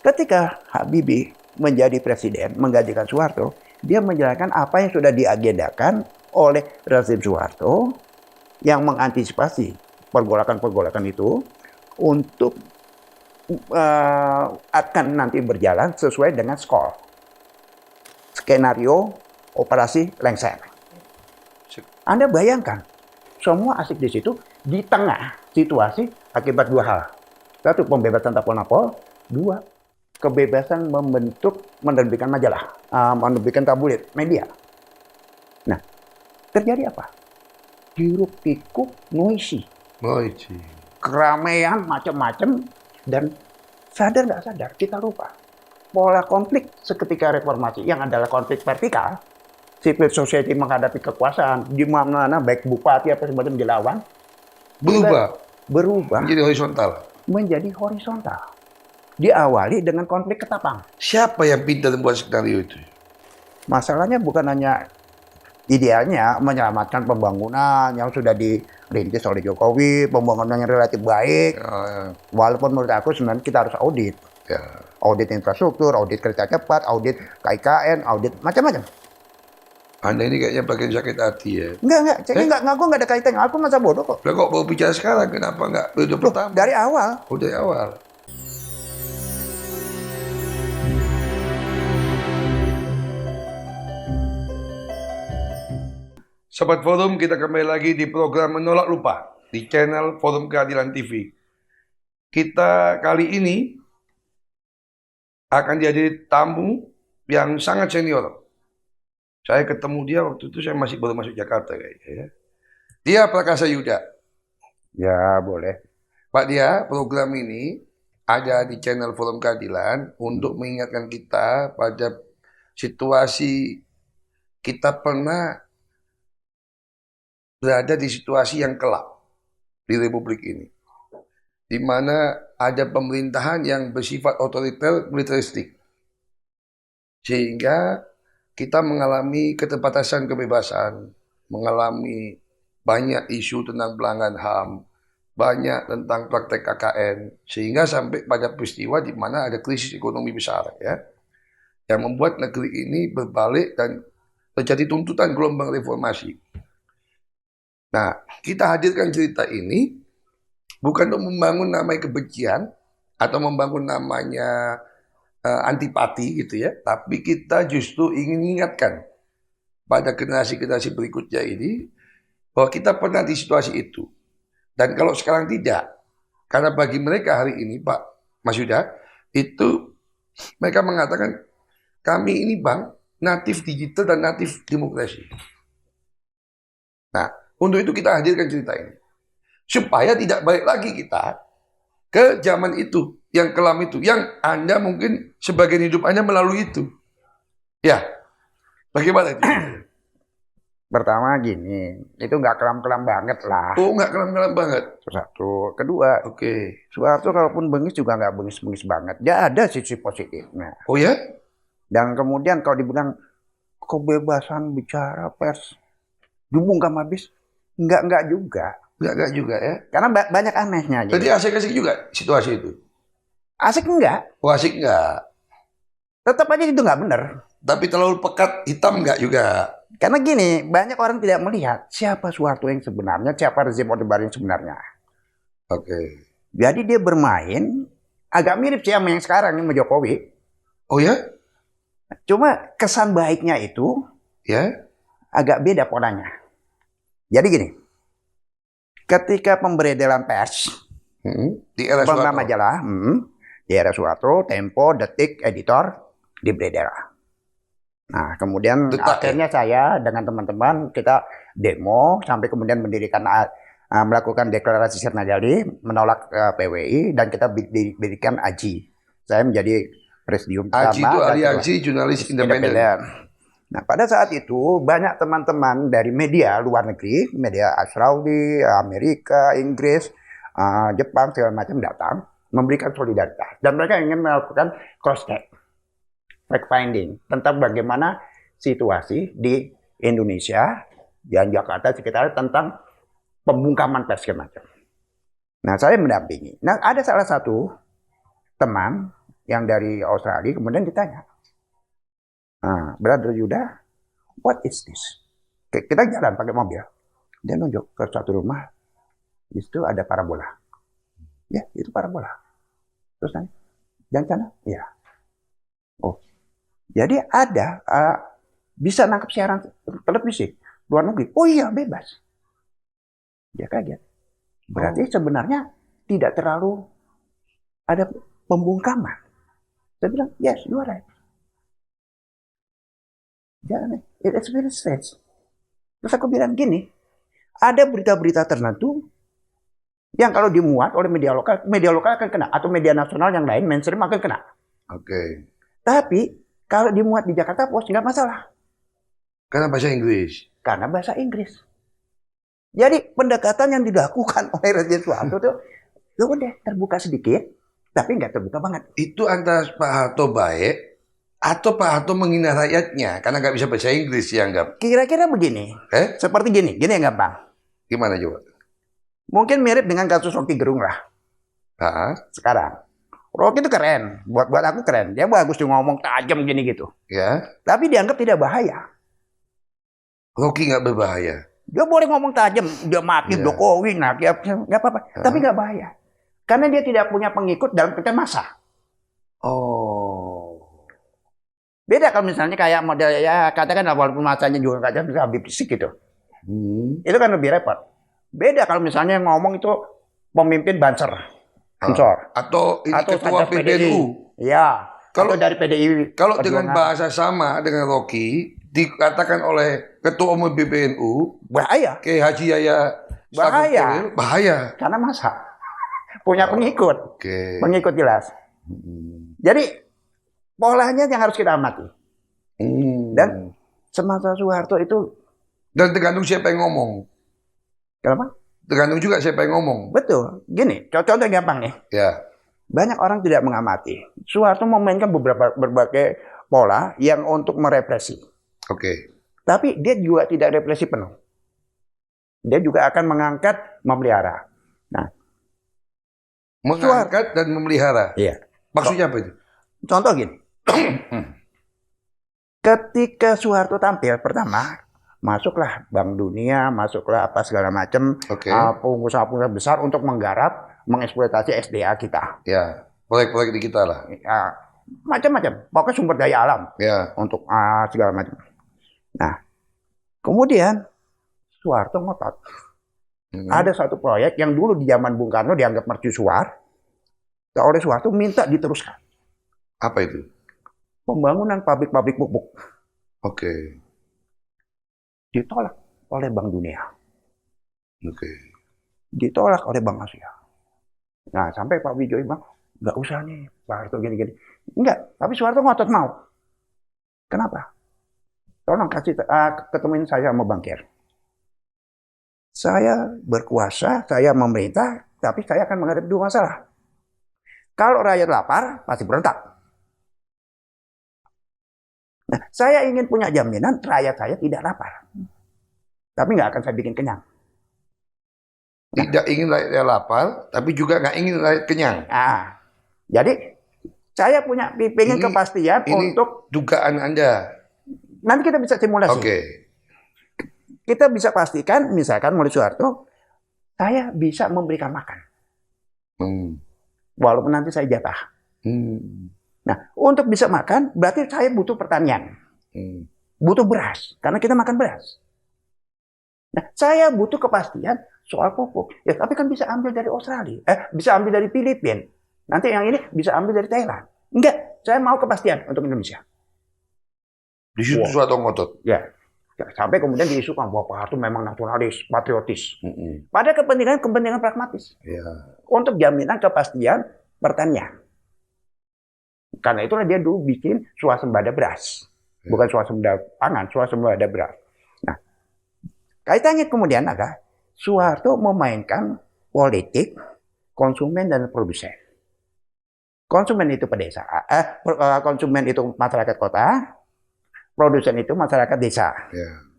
Ketika Habibie menjadi presiden, menggantikan Soeharto, dia menjalankan apa yang sudah diagendakan oleh rezim Soeharto yang mengantisipasi pergolakan-pergolakan itu untuk akan nanti berjalan sesuai dengan skenario operasi Lengser. Anda bayangkan, semua asik di situ di tengah situasi akibat dua hal. Satu, pembebasan tapol-napol. Dua, kebebasan menerbitkan majalah, menerbitkan tabloid, media. Nah, terjadi apa? Hiruk pikuk noisy. Keramaian macam-macam, dan sadar nggak sadar kita lupa pola konflik seketika reformasi yang adalah konflik vertikal, civil society menghadapi kekuasaan di mana baik bupati apa semacam dilawan, berubah menjadi horizontal. Diawali dengan konflik ketapang. Siapa yang pintar membuat skenario itu? Masalahnya bukan hanya idealnya menyelamatkan pembangunan yang sudah dirintis oleh Jokowi, pembangunan yang relatif baik. Walaupun menurut aku sebenarnya kita harus audit. Audit infrastruktur, audit kereta cepat, audit KIKN, audit macam-macam. Anda ini kayaknya bagian sakit hati ya? Enggak. Aku nggak ada kaitannya. Aku masa bodoh kok. Lah kok baru bicara sekarang? Kenapa nggak periode pertama? Dari awal. Dari awal. Sobat Forum, kita kembali lagi di program Menolak Lupa di channel Forum Keadilan TV. Kita kali ini akan dihadiri tamu yang sangat senior. Saya ketemu dia waktu itu saya masih baru masuk Jakarta kayaknya ya. Dia Prakasa Yuda. Ya, boleh. Pak Dia, program ini ada di channel Forum Keadilan untuk mengingatkan kita pada situasi kita pernah berada di situasi yang kelak di Republik ini, di mana ada pemerintahan yang bersifat otoriter militeristik, sehingga kita mengalami keterbatasan kebebasan, mengalami banyak isu tentang pelanggaran HAM, banyak tentang praktek KKN, sehingga sampai pada peristiwa di mana ada krisis ekonomi besar ya, yang membuat negeri ini berbalik dan terjadi tuntutan gelombang reformasi. Nah, kita hadirkan cerita ini bukan untuk membangun namanya kebencian atau membangun namanya antipati gitu ya, tapi kita justru ingin mengingatkan pada generasi-generasi berikutnya ini bahwa kita pernah di situasi itu. Dan kalau sekarang tidak, karena bagi mereka hari ini Pak Mas Yuda, itu mereka mengatakan kami ini bang natif digital dan natif demokrasi. Nah, untuk itu kita hadirkan cerita ini. Supaya tidak balik lagi kita ke zaman itu, yang kelam itu. Yang Anda mungkin sebagian hidup Anda melalui itu. Ya, bagaimana itu? Pertama gini, itu nggak kelam-kelam banget lah. Oh, nggak kelam-kelam banget. Satu. Kedua, Soeharto kalaupun bengis juga nggak bengis-bengis banget. Dia ada sisi positifnya. Oh ya? Dan kemudian kalau dibilang kebebasan bicara pers dibungkam habis, enggak juga. Enggak juga ya. Karena banyak anehnya. Jadi asik-asik juga situasi itu? Asik enggak? Oh asik enggak? Tetap aja itu nggak benar. Tapi terlalu pekat hitam enggak juga? Karena gini, banyak orang tidak melihat siapa Soeharto yang sebenarnya, siapa rezim Orde Baru yang sebenarnya. Jadi dia bermain agak mirip sih sama yang sekarang sama Jokowi. Oh ya? Cuma kesan baiknya itu ya agak beda polanya. Jadi gini, ketika pemberedelan pers di era Soeharto, majalah, di era Soeharto, Tempo, Detik, Editor, di beredar. Nah, kemudian akhirnya saya dengan teman-teman kita demo sampai kemudian melakukan deklarasi Sirna Gali menolak PWI, dan kita diberikan AJI. Saya menjadi presidium AJI itu Aliansi Jurnalis Independen. Nah, pada saat itu banyak teman-teman dari media luar negeri, media Saudi, Amerika, Inggris, Jepang, segala macam datang memberikan solidaritas, dan mereka ingin melakukan cross check, fact finding tentang bagaimana situasi di Indonesia dan Jakarta sekitar tentang pembungkaman pers segala macam. Nah, saya mendampingi. Nah, ada salah satu teman yang dari Australia, kemudian ditanya, Brother Yuda, what is this? Kita jalan pakai mobil. Dia nunjuk ke suatu rumah, di situ ada parabola. Ya, itu parabola. Terus nanya, jangan sana? Iya. Oh, jadi ada bisa nangkep siaran televisi luar negeri. Oh iya, bebas. Dia kaget. Berarti sebenarnya tidak terlalu ada pembungkaman. Saya bilang, yes, you are right. Jangan, it's very strange. Terus aku bilang gini, ada berita-berita tertentu yang kalau dimuat oleh media lokal akan kena. Atau media nasional yang lain, mainstream akan kena. Oke. Tapi kalau dimuat di Jakarta Post nggak masalah. Karena bahasa Inggris. Karena bahasa Inggris. Jadi pendekatan yang dilakukan oleh Raja Soeharto itu udah terbuka sedikit, tapi nggak terbuka banget. Itu antara Pak Harto baik atau Pak Harto menghina rakyatnya karena nggak bisa bahasa Inggris dianggap. Kira-kira begini. Seperti gini yang gampang. Gimana coba? Mungkin mirip dengan kasus Rocky Gerung lah. Sekarang. Rocky itu keren. Buat aku keren. Dia bagus tuh ngomong tajam gini gitu. Ya. Tapi dianggap tidak bahaya. Rocky nggak berbahaya. Dia boleh ngomong tajam. Dia maki Jokowi, nggak apa-apa. Tapi nggak bahaya. Karena dia tidak punya pengikut dalam kita masa. Oh. Beda kalau misalnya kayak model ya katakan walaupun masanya juga nggak bisa Habib Rizik gitu. Itu kan lebih repot. Beda kalau misalnya ngomong itu pemimpin Banser. Atau ketua PBNU. Ya. Kalau dari PDI. Kalau dengan bahasa sama dengan Rocky dikatakan oleh ketua umum PBNU bahaya. Kiai Haji Yahya bahaya. Karena masa punya pengikut. Pengikut jelas. Jadi polanya yang harus kita amati. Dan semasa Soeharto itu. Dan tergantung siapa yang ngomong. Kenapa? Tergantung juga siapa yang ngomong. Betul. Gini, contoh gampang nih. Ya. Banyak orang tidak mengamati. Soeharto memainkan berbagai pola yang untuk merepresi. Oke. Tapi dia juga tidak represi penuh. Dia juga akan mengangkat, memelihara. Nah, mengangkat dan memelihara. Iya. Maksudnya apa itu? Contoh gini. Ketika Soeharto tampil pertama, masuklah Bank Dunia, masuklah apa segala macam, pengusaha-pengusaha besar untuk menggarap, mengeksploitasi SDA kita. Ya, proyek-proyek di kita lah. Ya, macam-macam, pokoknya sumber daya alam. Ya. Untuk segala macam. Nah, kemudian Soeharto ngotot. Ada satu proyek yang dulu di zaman Bung Karno dianggap mercusuar, oleh Soeharto minta diteruskan. Apa itu? Pembangunan pabrik-pabrik pupuk. Oke. Ditolak oleh Bank Dunia. Oke. Ditolak oleh Bank Asia. Nah, sampai Pak Wijoyo bilang, nggak usah nih, Pak Harto gini-gini. Enggak, tapi Soeharto ngotot mau. Kenapa? Tolong kasih ketemuin saya sama bankir. Saya berkuasa, saya memerintah, tapi saya akan menghadapi dua masalah. Kalau rakyat lapar, pasti berontak. Nah, saya ingin punya jaminan rakyat saya tidak lapar. Tapi nggak akan saya bikin kenyang. Tidak ingin rakyat lapar, tapi juga nggak ingin rakyat kenyang. Jadi saya pengen kepastian untuk dugaan Anda. Nanti kita bisa simulasi. Oke. Kita bisa pastikan, misalkan mulai Soeharto, saya bisa memberikan makan. Walaupun nanti saya jatah. Nah, untuk bisa makan, berarti saya butuh pertanian. Butuh beras, karena kita makan beras. Nah, saya butuh kepastian soal pupuk. Ya, tapi kan bisa ambil dari Australia. Bisa ambil dari Filipina. Nanti yang ini bisa ambil dari Thailand. Enggak, saya mau kepastian untuk Indonesia. Di situ Soeharto ngotot. Ya. Sampai kemudian diisukan bahwa Pak Harto memang nasionalis, patriotis. Pada kepentingan pragmatis. Ya. Untuk jaminan kepastian pertanian. Karena itulah dia dulu bikin swasembada beras. Bukan swasembada pangan, swasembada beras. Nah, kaitannya kemudian adalah Soeharto memainkan politik konsumen dan produsen. Konsumen itu pedesaan, konsumen itu masyarakat kota, produsen itu masyarakat desa.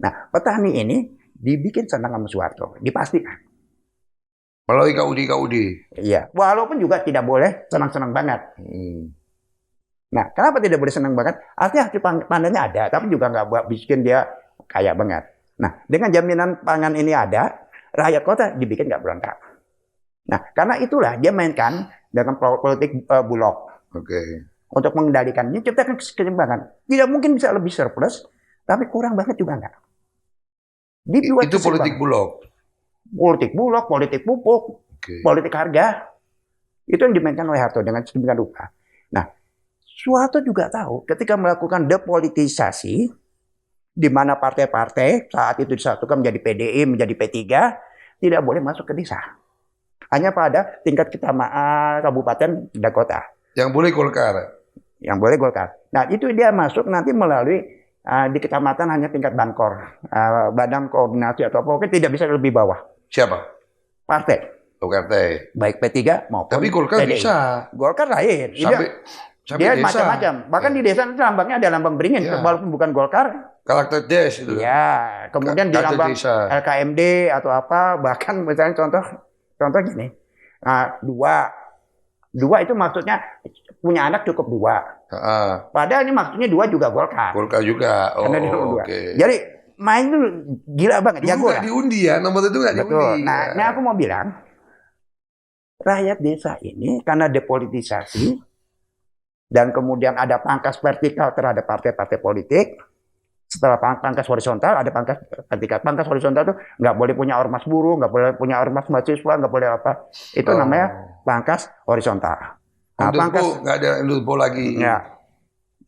Nah, petani ini dibikin senang sama Soeharto, dipastikan. Melalui KUD. Iya, walaupun juga tidak boleh senang-senang banget. Nah, kenapa tidak boleh senang banget? Artinya hasil panennya ada, tapi juga nggak buat bikin dia kaya banget. Nah, dengan jaminan pangan ini ada, rakyat kota dibikin nggak berontak. Nah, karena itulah dia mainkan dengan politik bulog Oke. untuk mengendalikan. Dia ciptakan keseimbangan. Tidak mungkin bisa lebih surplus, tapi kurang banget juga nggak. Dibuat Itu politik bulog. Politik bulog, politik pupuk, Oke. politik harga. Itu yang dimainkan oleh Harto dengan sedemikian rupa. Nah, Soeharto juga tahu ketika melakukan depolitisasi, di mana partai-partai saat itu disatukan menjadi PDI, menjadi P3, tidak boleh masuk ke desa. Hanya pada tingkat kecamatan, kabupaten, dan kota. Yang boleh Golkar. Yang boleh Golkar. Nah, itu dia masuk nanti melalui di kecamatan hanya tingkat Bankor, Badan Koordinasi atau apa, tidak bisa lebih bawah. Siapa? Partai. Golkar. Baik P3 maupun Tapi Golkar PDI. bisa. Golkar lain. Sampai Dia desa. macam-macam. Bahkan di desa itu lambangnya ada lambang beringin, Ya. walaupun bukan Golkar. Karakter des itu. Iya. Kemudian di Karakter lambang desa. LKMD atau apa, bahkan misalnya contoh gini, dua itu maksudnya punya anak cukup 2. Padahal ini maksudnya 2 juga Golkar. Golkar juga. Oh, Karena dia nomor 2. oke. Jadi main itu gila banget, Dulu jago nggak lah. diundi ya, nomor itu nggak diundi. Betul. Nah, Ya. ini aku mau bilang, rakyat desa ini karena depolitisasi dan kemudian ada pangkas vertikal terhadap partai-partai politik. Setelah pangkas horizontal ada pangkas vertikal. Pangkas horizontal itu nggak boleh punya ormas buruh, nggak boleh punya ormas mahasiswa, nggak boleh apa. Itu namanya pangkas horizontal. Nah, Indusbo nggak ada Indusbo lagi. Ya.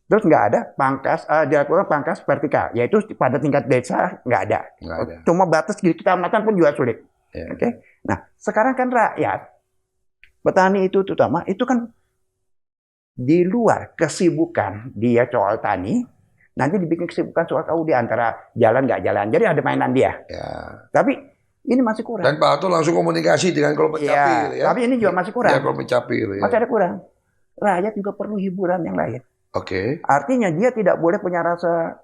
Terus nggak ada pangkas, dilakukan pangkas vertikal, yaitu pada tingkat desa nggak ada. Nggak ada. Cuma batas di kecamatan pun juga sulit. Ya. Oke. Nah, sekarang kan rakyat, petani itu terutama, itu kan di luar kesibukan dia soal tani, nanti dibikin kesibukan soal di antara jalan nggak jalan. Jadi ada mainan dia. Ya. Tapi ini masih kurang. Dan Pak Harto langsung komunikasi dengan kelompok capil ya. Tapi ini juga masih kurang. Ya, kelompok capil ya. Masih ada kurang. Rakyat juga perlu hiburan yang lain. Oke. Artinya dia tidak boleh punya rasa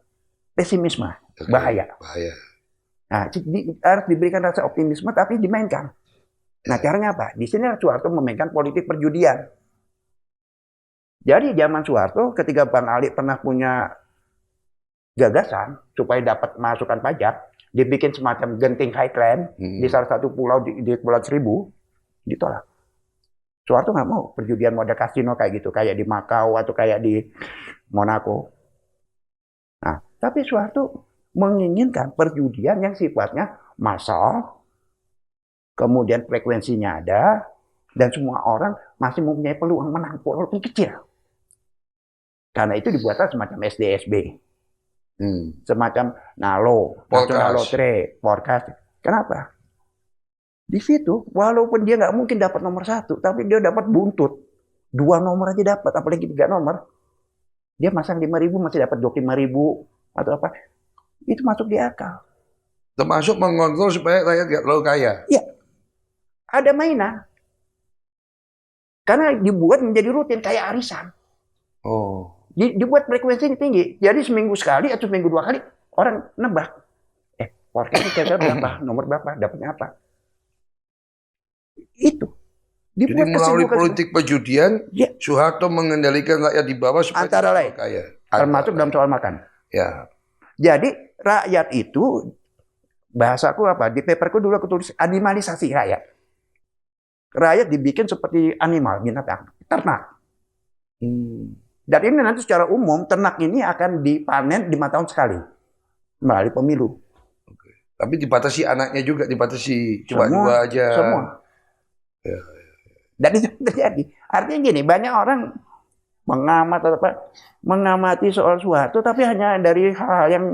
pesimisme. Oke. Bahaya. Bahaya. Nah, harus diberikan rasa optimisme tapi dimainkan. Nah, caranya apa? Di sini Soeharto memainkan politik perjudian. Jadi zaman Soeharto ketika Bang Ali pernah punya gagasan supaya dapat masukan pajak, dibikin semacam genting highland di salah satu pulau di Pulau Seribu, ditolak. Soeharto nggak mau perjudian model kasino kayak gitu, kayak di Makau atau kayak di Monaco. Nah, tapi Soeharto menginginkan perjudian yang sifatnya massal, kemudian frekuensinya ada, dan semua orang masih mempunyai peluang menang walaupun kecil. Karena itu dibuatlah semacam SDSB, semacam NALO, National Lottery, Forecast. Kenapa? Di situ, walaupun dia nggak mungkin dapat nomor 1, tapi dia dapat buntut. 2 nomor aja dapat, apalagi 3 nomor. Dia masang 5.000 masih dapat 25.000 atau apa. Itu masuk di akal. Termasuk mengontrol supaya rakyat nggak terlalu kaya. Iya. Ada mainan. Karena dibuat menjadi rutin kayak arisan. Oh. Dibuat frekuensinya tinggi. Jadi seminggu sekali atau seminggu 2 kali orang nebak. Forecast kira-kira berapa, nomor berapa, dapatnya apa. Itu. Jadi melalui politik perjudian, ya, Soeharto mengendalikan rakyat di bawah supaya antara lain kaya. Termasuk dalam soal makan. Ya. Jadi rakyat itu, bahasaku apa? Di paperku dulu aku tulis animalisasi rakyat. Rakyat dibikin seperti animal, binatang, ternak. Dan ini nanti secara umum ternak ini akan dipanen 5 tahun sekali melalui pemilu. Tapi dibatasi anaknya juga, dibatasi cuma Semua, 2 aja. Semua. Ya. Dan itu terjadi. Artinya gini, banyak orang mengamati soal Soeharto, tapi hanya dari hal-hal yang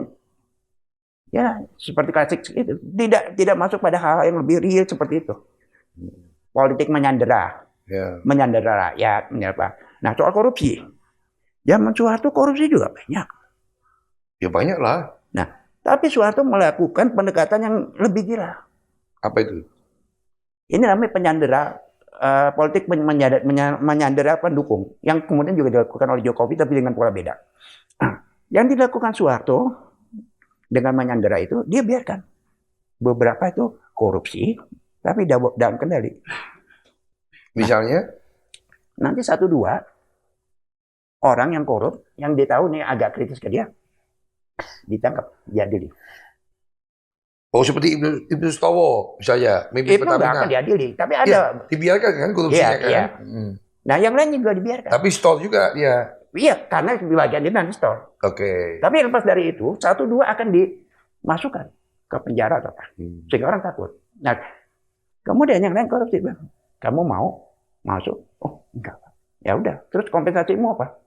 ya seperti klasik itu, tidak masuk pada hal yang lebih real seperti itu. Politik menyandera, menyandera rakyat, menyapa. Nah, soal korupsi, zaman Soeharto korupsi juga banyak. Ya banyak lah. Nah, tapi Soeharto melakukan pendekatan yang lebih gila. Apa itu? Ini namanya penyandera, politik menyandera pendukung, yang kemudian juga dilakukan oleh Jokowi tapi dengan pola beda. Yang dilakukan Soeharto dengan menyandera itu, dia biarkan beberapa itu korupsi, tapi dalam kendali. Misalnya? Nanti 1-2 orang yang korup, yang dia tahu nih agak kritis ke dia, ditangkap, diadili. Oh, seperti Ibnu Sutowo misalnya, mimpin Itu nggak akan Pertamina. diadili, tapi Iya, ada. dibiarkan kan korupsinya Iya, kan. iya. Nah, yang lain juga dibiarkan. Tapi store juga dia. Iya, karena di bagian dia nanti store. Oke. Tapi lepas dari itu, 1-2 akan dimasukkan ke penjara atau apa. Sehingga orang takut. Nah, kemudian yang lain korupsi, Bang. Kamu mau masuk? Oh, enggak. Ya udah, terus kompensasimu apa?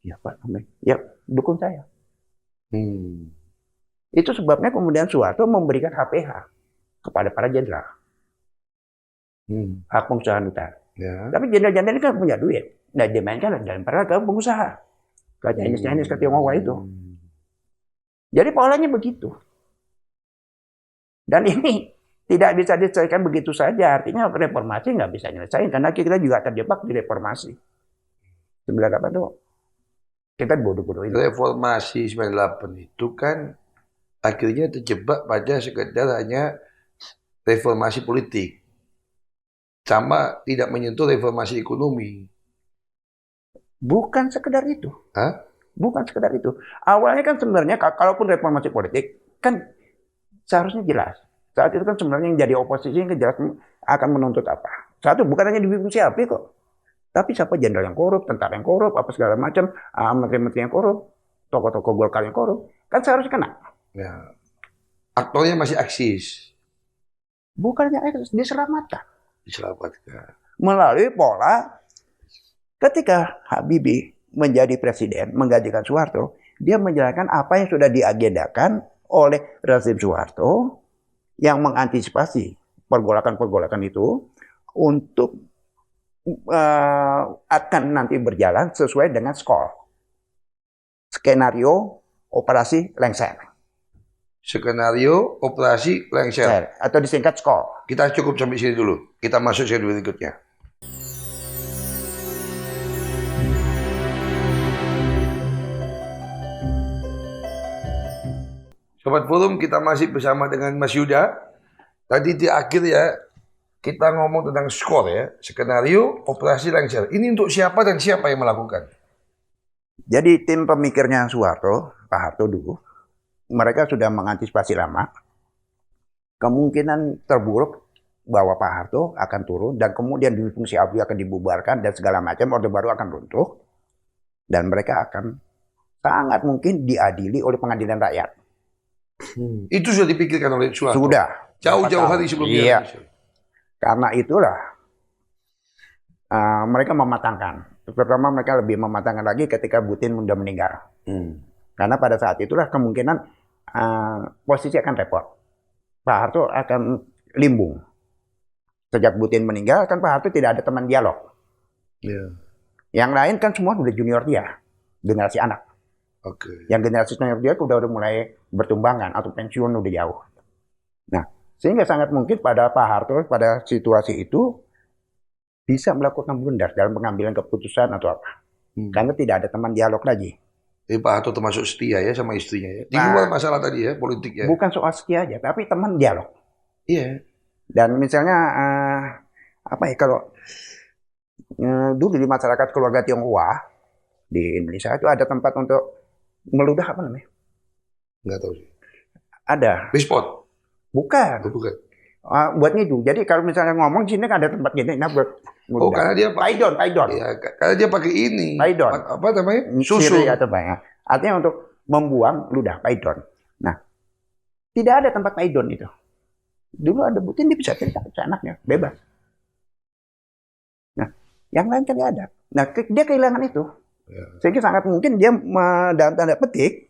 Ya Pak, ya dukung saya. Itu sebabnya kemudian Soeharto memberikan HPH kepada para jenderal. Hak pengusaha hutan. Ya. Tapi jenderal-jenderal ini kan punya duit. Nah, dimainkan dalam para pengusaha. Ke Chinese, ke Tionghoa itu. Jadi polanya begitu. Dan ini tidak bisa diselesaikan begitu saja. Artinya reformasi nggak bisa nyelesain. Karena kita juga terjebak di reformasi. 98 tuh kita bodoh-bodoh itu. Reformasi 98 itu kan akhirnya terjebak pada sekedar hanya reformasi politik. Sama tidak menyentuh reformasi ekonomi. Bukan sekedar itu. Hah? Bukan sekedar itu. Awalnya kan sebenarnya kalaupun reformasi politik kan seharusnya jelas. Saat itu kan sebenarnya yang jadi oposisi kan jelas akan menuntut apa. Satu, bukan hanya di siapa kok. Tapi siapa jenderal yang korup, tentara yang korup, apa segala macam, menteri-menteri yang korup, tokoh-tokoh Golkar yang korup. Kan seharusnya kena. Ya. Aktornya masih eksis. Bukannya diselamatkan. Diselamatkan. Melalui pola ketika Habibie menjadi presiden, menggantikan Soeharto, dia menjalankan apa yang sudah diagendakan oleh rezim Soeharto yang mengantisipasi pergolakan-pergolakan itu untuk akan nanti berjalan sesuai dengan skenario operasi Lengser. Skenario operasi Lengser. Atau disingkat SKOL. Kita cukup sampai sini dulu. Kita masuk sesi berikutnya. Sobat Forum, kita masih bersama dengan Mas Yuda. Tadi di akhir ya, kita ngomong tentang skor ya, skenario operasi Lengser. Ini untuk siapa dan siapa yang melakukan? Jadi tim pemikirnya Soeharto, Pak Harto dulu, mereka sudah mengantisipasi lama. Kemungkinan terburuk bahwa Pak Harto akan turun dan kemudian di fungsi ABRI akan dibubarkan dan segala macam, Orde Baru akan runtuh. Dan mereka akan sangat mungkin diadili oleh pengadilan rakyat. Itu sudah dipikirkan oleh Soeharto? Sudah. Jauh-jauh hari sebelumnya. Iya. Karena itulah mereka mematangkan. Pertama mereka lebih mematangkan lagi ketika Butin sudah meninggal. Karena pada saat itulah kemungkinan posisi akan repot. Pak Harto akan limbung. Sejak Butin meninggal kan Pak Harto tidak ada teman dialog. Yang lain kan semua sudah junior dia, generasi anak. Yang generasi senior dia udah mulai bertumbangan atau pensiun udah jauh. Nah, sehingga sangat mungkin pada Pak Harto pada situasi itu bisa melakukan blunder dalam pengambilan keputusan atau apa. Karena tidak ada teman dialog lagi. Jadi Pak Harto termasuk setia ya sama istrinya ya. Di luar masalah tadi ya, politik ya. Bukan soal setia aja, tapi teman dialog. Iya. Dan misalnya apa ya kalau dulu di masyarakat keluarga Tionghoa di Indonesia itu ada tempat untuk meludah apa namanya? Nggak tahu sih. Ada. Bispot? Bukan. Bukan. Buat ngidu. Jadi kalau misalnya ngomong di sini kan ada tempat gini, nah buat meludah. Oh, karena dia pakai Paidon. Ya, karena dia pakai ini. Paidon. Apa namanya? Susu. Siri atau banyak. Artinya untuk membuang ludah, paidon. Nah, tidak ada tempat paidon itu. Dulu ada Butin, dia bisa cerita ke anaknya, bebas. Nah, yang lain kan tidak ada. Nah, dia kehilangan itu. Sehingga sangat mungkin dia dalam tanda petik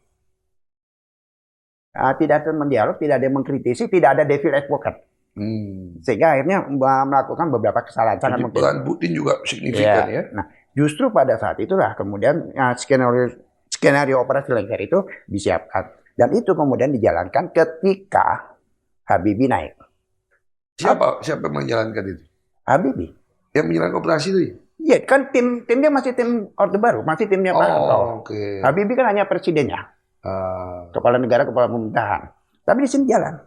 tidak ada mendialog, tidak ada yang mengkritisi, tidak ada devil advocate. Sehingga akhirnya melakukan beberapa kesalahan. Sangat mungkin. Peran Putin juga signifikan ya. Nah, justru pada saat itulah kemudian skenario operasi Lengser itu disiapkan. Dan itu kemudian dijalankan ketika Habibie naik. Siapa yang menjalankan itu? Habibie. Yang menjalankan operasi itu? Iya, kan timnya masih tim Orde Baru, masih timnya Pak Harto. Habibie kan hanya presidennya. Kepala negara, kepala pemerintahan. Tapi di sini jalan.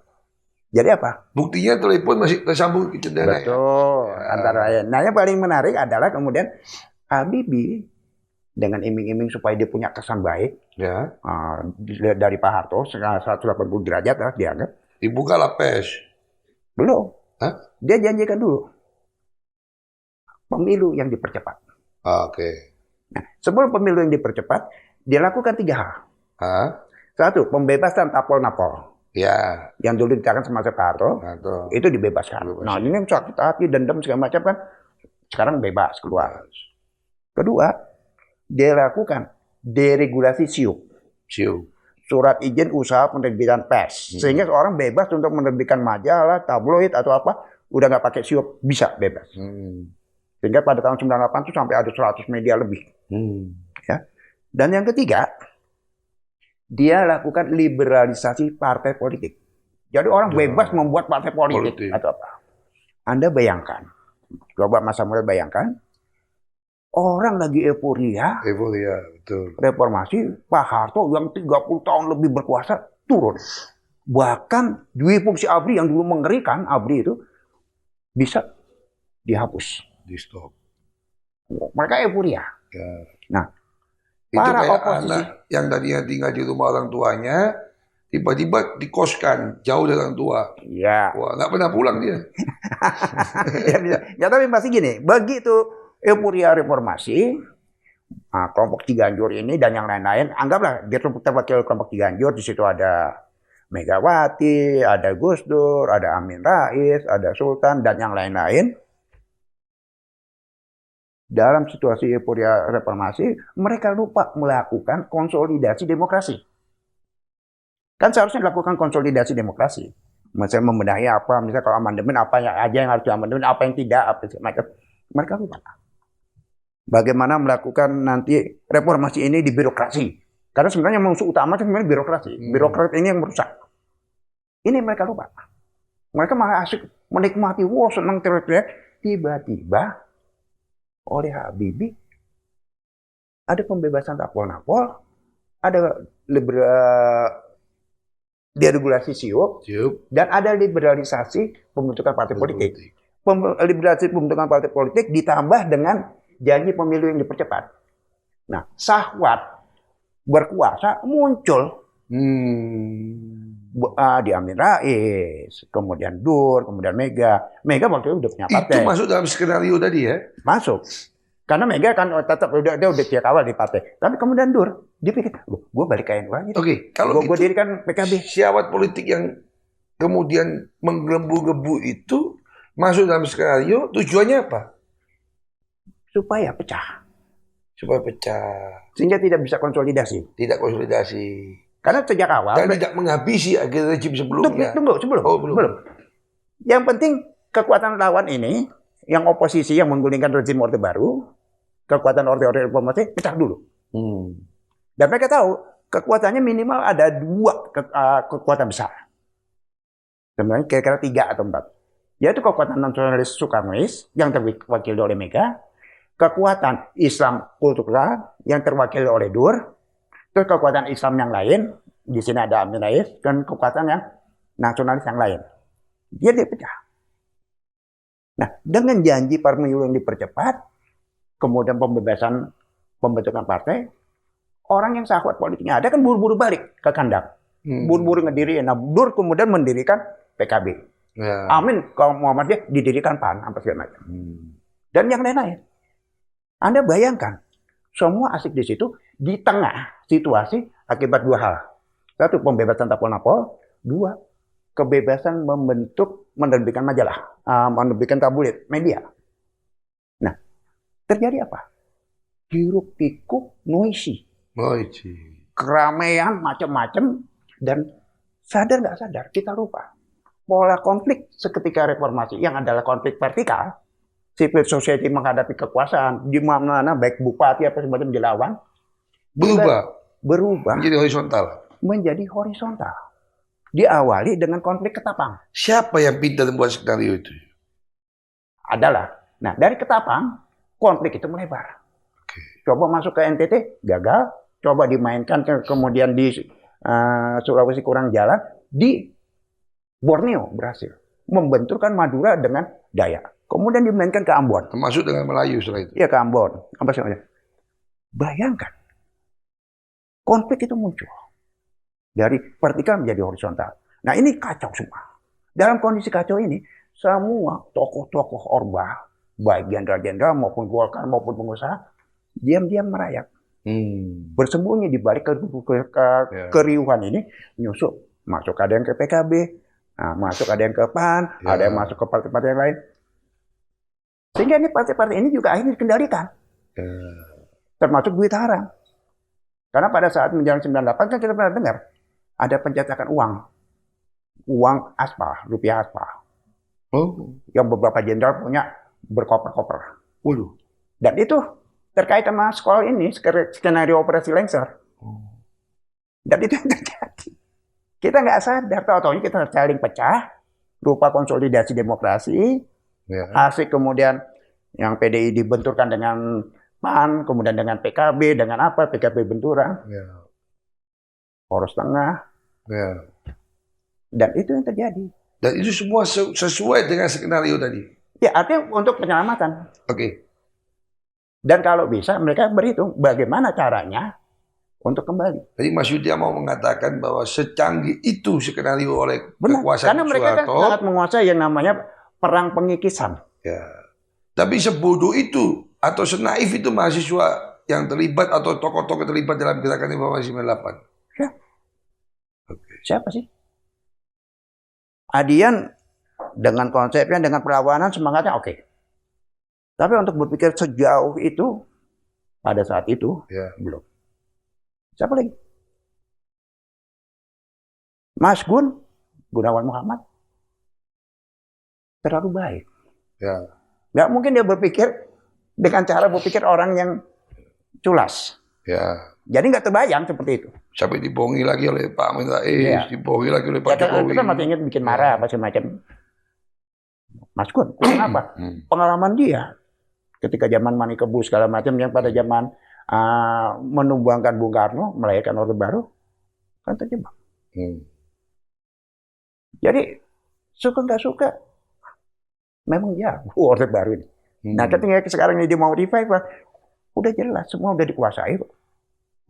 Jadi apa? Buktinya telepon masih tersambung ke cendana. Betul. Antara nah yang paling menarik adalah kemudian Habibie dengan iming-iming supaya dia punya kesan baik Ya. dari Pak Harto 180 derajat lah dianggap. Dibuka lah pes. Belum. Hah? Dia janjikan dulu pemilu yang dipercepat. Oke. Nah, sebelum pemilu yang dipercepat, dia lakukan 3 hal. Hah? Satu, pembebasan tapol-napol Ya. yang dulu ditahan sama Pak Harto, Nah, tuh. itu dibebaskan. Nah, ini sakit hati, dendam segala macam kan, sekarang bebas keluar. Kedua, dia lakukan deregulasi SIUP, Siu. surat izin usaha penerbitan pers, sehingga orang bebas untuk menerbitkan majalah, tabloid atau apa, udah nggak pakai SIUP, bisa bebas. Sehingga pada tahun 98 itu sampai ada 100 media lebih. Ya. Dan yang ketiga, dia lakukan liberalisasi partai politik. Jadi orang bebas membuat partai politik atau apa. Anda bayangkan, coba Mas Samuel bayangkan, orang lagi euforia, betul. reformasi, Pak Harto yang 30 tahun lebih berkuasa turun. Bahkan Dwi Fungsi ABRI yang dulu mengerikan, ABRI itu bisa dihapus. Di stop. Mereka euforia. Ya. Nah, itu para kayak oposisi anak yang tadinya tinggal di rumah orang tuanya, tiba-tiba dikoskan jauh dari orang tua. ya. Wah, nggak pernah pulang dia. Ya, tapi masih gini, begitu euforia reformasi, kelompok Ciganjur ini dan yang lain-lain, anggaplah dia terwakil kelompok Ciganjur, di situ ada Megawati, ada Gus Dur, ada Amin Rais, ada Sultan, dan yang lain-lain. Dalam situasi euforia reformasi, mereka lupa melakukan konsolidasi demokrasi. Kan seharusnya dilakukan konsolidasi demokrasi. Misalnya membenahi apa, misalnya kalau amandemen apa aja yang harus diamandemen, apa yang tidak, apa mereka lupa. Bagaimana melakukan nanti reformasi ini di birokrasi. Karena sebenarnya musuh utama itu sebenarnya birokrasi. Birokrat ini yang merusak. Ini mereka lupa. Mereka malah asik menikmati, wow senang teriak-teriak. Tiba-tiba oleh Habibie ada pembebasan tapol-napol, ada deregulasi SIUP, dan ada liberalisasi pembentukan partai politik. Liberalisasi pembentukan partai politik ditambah dengan janji pemilu yang dipercepat. Nah, syahwat berkuasa muncul di Amin Rais, kemudian Dur, kemudian Mega. Mega waktu itu udah punya partai. Itu masuk dalam skenario tadi ya? Masuk. Karena Mega kan tetap dia udah sejak awal di partai. Tapi kemudian Dur, dia pikir, gue balik ke NU lagi. Oke, kalau gue dirikan PKB. Syahwat politik yang kemudian menggebu-gebu itu masuk dalam skenario, tujuannya apa? Supaya pecah. Supaya pecah. Sehingga tidak bisa konsolidasi. Tidak konsolidasi. Karena sejak awal. Dan tidak menghabisi akhir rejim sebelumnya. Tunggu, sebelum. Oh, belum. Yang penting kekuatan lawan ini, yang oposisi yang menggulingkan rezim Orde Baru, kekuatan Orde Reformasi, pecah dulu. Dan mereka tahu, kekuatannya minimal ada 2 kekuatan besar. Sebenarnya kira-kira 3 atau 4. Yaitu kekuatan nasionalis Soekarnois, yang terwakili oleh Mega, kekuatan Islam kultural, yang terwakili oleh Dur, terus kekuatan Islam yang lain, di sini ada Amin Rais, dan kekuatan yang nasionalis yang lain. Dia dipecah. Nah, dengan janji pemilu yang dipercepat, kemudian pembentukan partai, orang yang syahwat politiknya ada kan buru-buru balik ke kandang. Buru-buru ngediriin. Nah, Dur kemudian mendirikan PKB. Ya. Amin, kalau Muhammadiyah didirikan PAN, apa segala macam. Dan yang lain-lain. Anda bayangkan, semua asik di situ, di tengah situasi akibat 2 hal. 1, pembebasan tapol-napol. 2, kebebasan menerbitkan majalah, menerbitkan tabloid, media. Nah, terjadi apa? Hiruk pikuk noisy. Keramaian macam-macam, dan sadar nggak sadar kita lupa. Pola konflik seketika reformasi yang adalah konflik vertikal, civil society menghadapi kekuasaan, di mana baik bupati apa semacam dilawan, berubah menjadi horizontal. Diawali dengan konflik Ketapang. Siapa yang pintar membuat skenario itu? Adalah. Nah, dari Ketapang, konflik itu melebar. Coba masuk ke NTT, gagal. Coba dimainkan kemudian di Sulawesi kurang jalan. Di Borneo berhasil. Membenturkan Madura dengan Dayak. Kemudian dimainkan ke Ambon. Termasuk dengan Melayu setelah itu? Iya, ke Ambon. Apa sih? Bayangkan, konflik itu muncul. Dari vertikal menjadi horizontal. Nah ini kacau semua. Dalam kondisi kacau ini, semua tokoh-tokoh Orba, baik jenderal-jenderal maupun Golkar maupun pengusaha, diam-diam merayap. Bersembunyi di balik keriuhan ini, nyusup. Masuk ada yang ke PKB, masuk ada yang ke PAN, ada yang masuk ke partai-partai yang lain. Sehingga ini partai-partai ini juga akhirnya dikendalikan. Termasuk duit haram. Karena pada saat menjelang 98 kan kita pernah dengar ada pencetakan uang aspal, rupiah aspal. Yang beberapa jenderal punya berkoper-koper. Dan itu terkait sama sekolah ini, skenario operasi Lengser. Dan itu yang terjadi. Kita nggak sadar, tahu-tahunya kita saling pecah, lupa konsolidasi demokrasi, asik kemudian yang PDI dibenturkan dengan PAN, kemudian dengan PKB, dengan apa, PKB benturan, poros tengah, dan itu yang terjadi. Dan itu semua sesuai dengan skenario tadi. Ya, artinya untuk penyelamatan. Oke. Dan kalau bisa mereka berhitung bagaimana caranya untuk kembali. Jadi Mas Yudya mau mengatakan bahwa secanggih itu skenario oleh Benar, kekuasaan karena mereka kan Soeharto. sangat menguasai yang namanya perang pengikisan. Ya. Tapi sebodoh itu atau senaif itu mahasiswa yang terlibat atau tokoh-tokoh terlibat dalam gerakan reformasi 98. Ya. Siapa sih? Adian dengan konsepnya, dengan perlawanan, semangatnya oke. Tapi untuk berpikir sejauh itu, pada saat itu, belum. Siapa lagi? Mas Gunawan Muhammad, terlalu baik. Nggak mungkin dia berpikir dengan cara berpikir orang yang culas. Jadi nggak terbayang seperti itu. Sampai dibohongi lagi oleh Pak Amin Rais, dibohongi lagi oleh Pak Jokowi. Kita masih ingat bikin marah apa semacam. Mas Gun, kenapa? Pengalaman dia ketika zaman Manikebu segala macam yang pada zaman menumbangkan Bung Karno, melahirkan Orde Baru, kan terjebak. Jadi suka nggak suka, memang ya Orde Baru ini. Nah ketika sekarang ini dia mau revive, udah jelas semua udah dikuasai.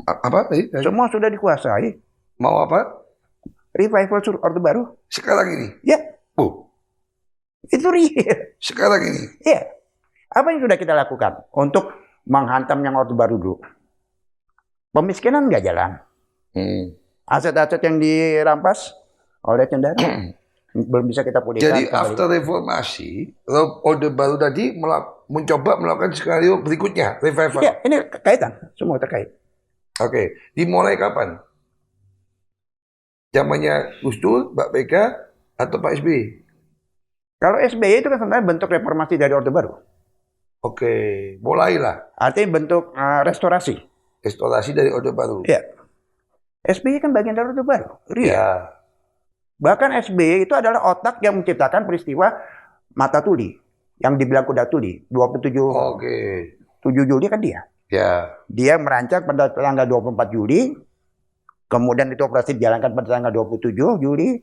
Apa tadi? Semua sudah dikuasai. Mau apa? Revival Orde Baru. Sekarang ini? Ya. Itu real. Sekarang ini? Ya. Apa yang sudah kita lakukan untuk menghantam yang Orde Baru dulu? Pemiskinan nggak jalan. Aset-aset yang dirampas oleh Cendana belum bisa kita pulihkan. Jadi after reformasi, Orde Baru tadi mencoba melakukan skenario berikutnya, revival. Ya, ini kaitan, semua terkait. Oke, dimulai kapan? Zamannya Gus Dur, Mbak Mega, atau Pak SBY? Kalau SBY itu kan sebenarnya bentuk reformasi dari Orde Baru. Oke, mulailah. Artinya bentuk restorasi. Restorasi dari Orde Baru. Ya. SBY kan bagian dari Orde Baru. Iya. Bahkan SBY itu adalah otak yang menciptakan peristiwa Mata Tuli. Yang dibilang kuda tuli. 27 7 Juli kan dia. Ya. Dia merancang pada tanggal 24 Juli. Kemudian itu operasi dijalankan pada tanggal 27 Juli.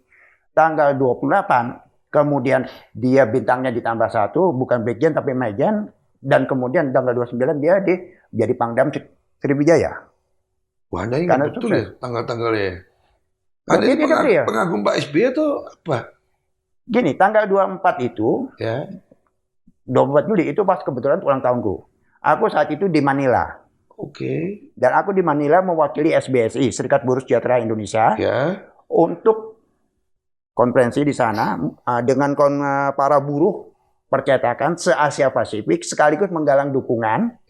Tanggal 28. Kemudian dia bintangnya ditambah 1. Bukan Brigjen tapi Majen. Dan kemudian tanggal 29 dia jadi Pangdam Sriwijaya. Wah, ini nggak betul ya tanggal-tanggalnya. Ada pengagum Pak SBY atau apa? Gini, tanggal 24 itu, 24 Juli itu pas kebetulan ulang tahunku. Aku saat itu di Manila. Dan aku di Manila mewakili SBSI, Serikat Buruh Sejahtera Indonesia, untuk konferensi di sana dengan para buruh percetakan se-Asia Pasifik sekaligus menggalang dukungan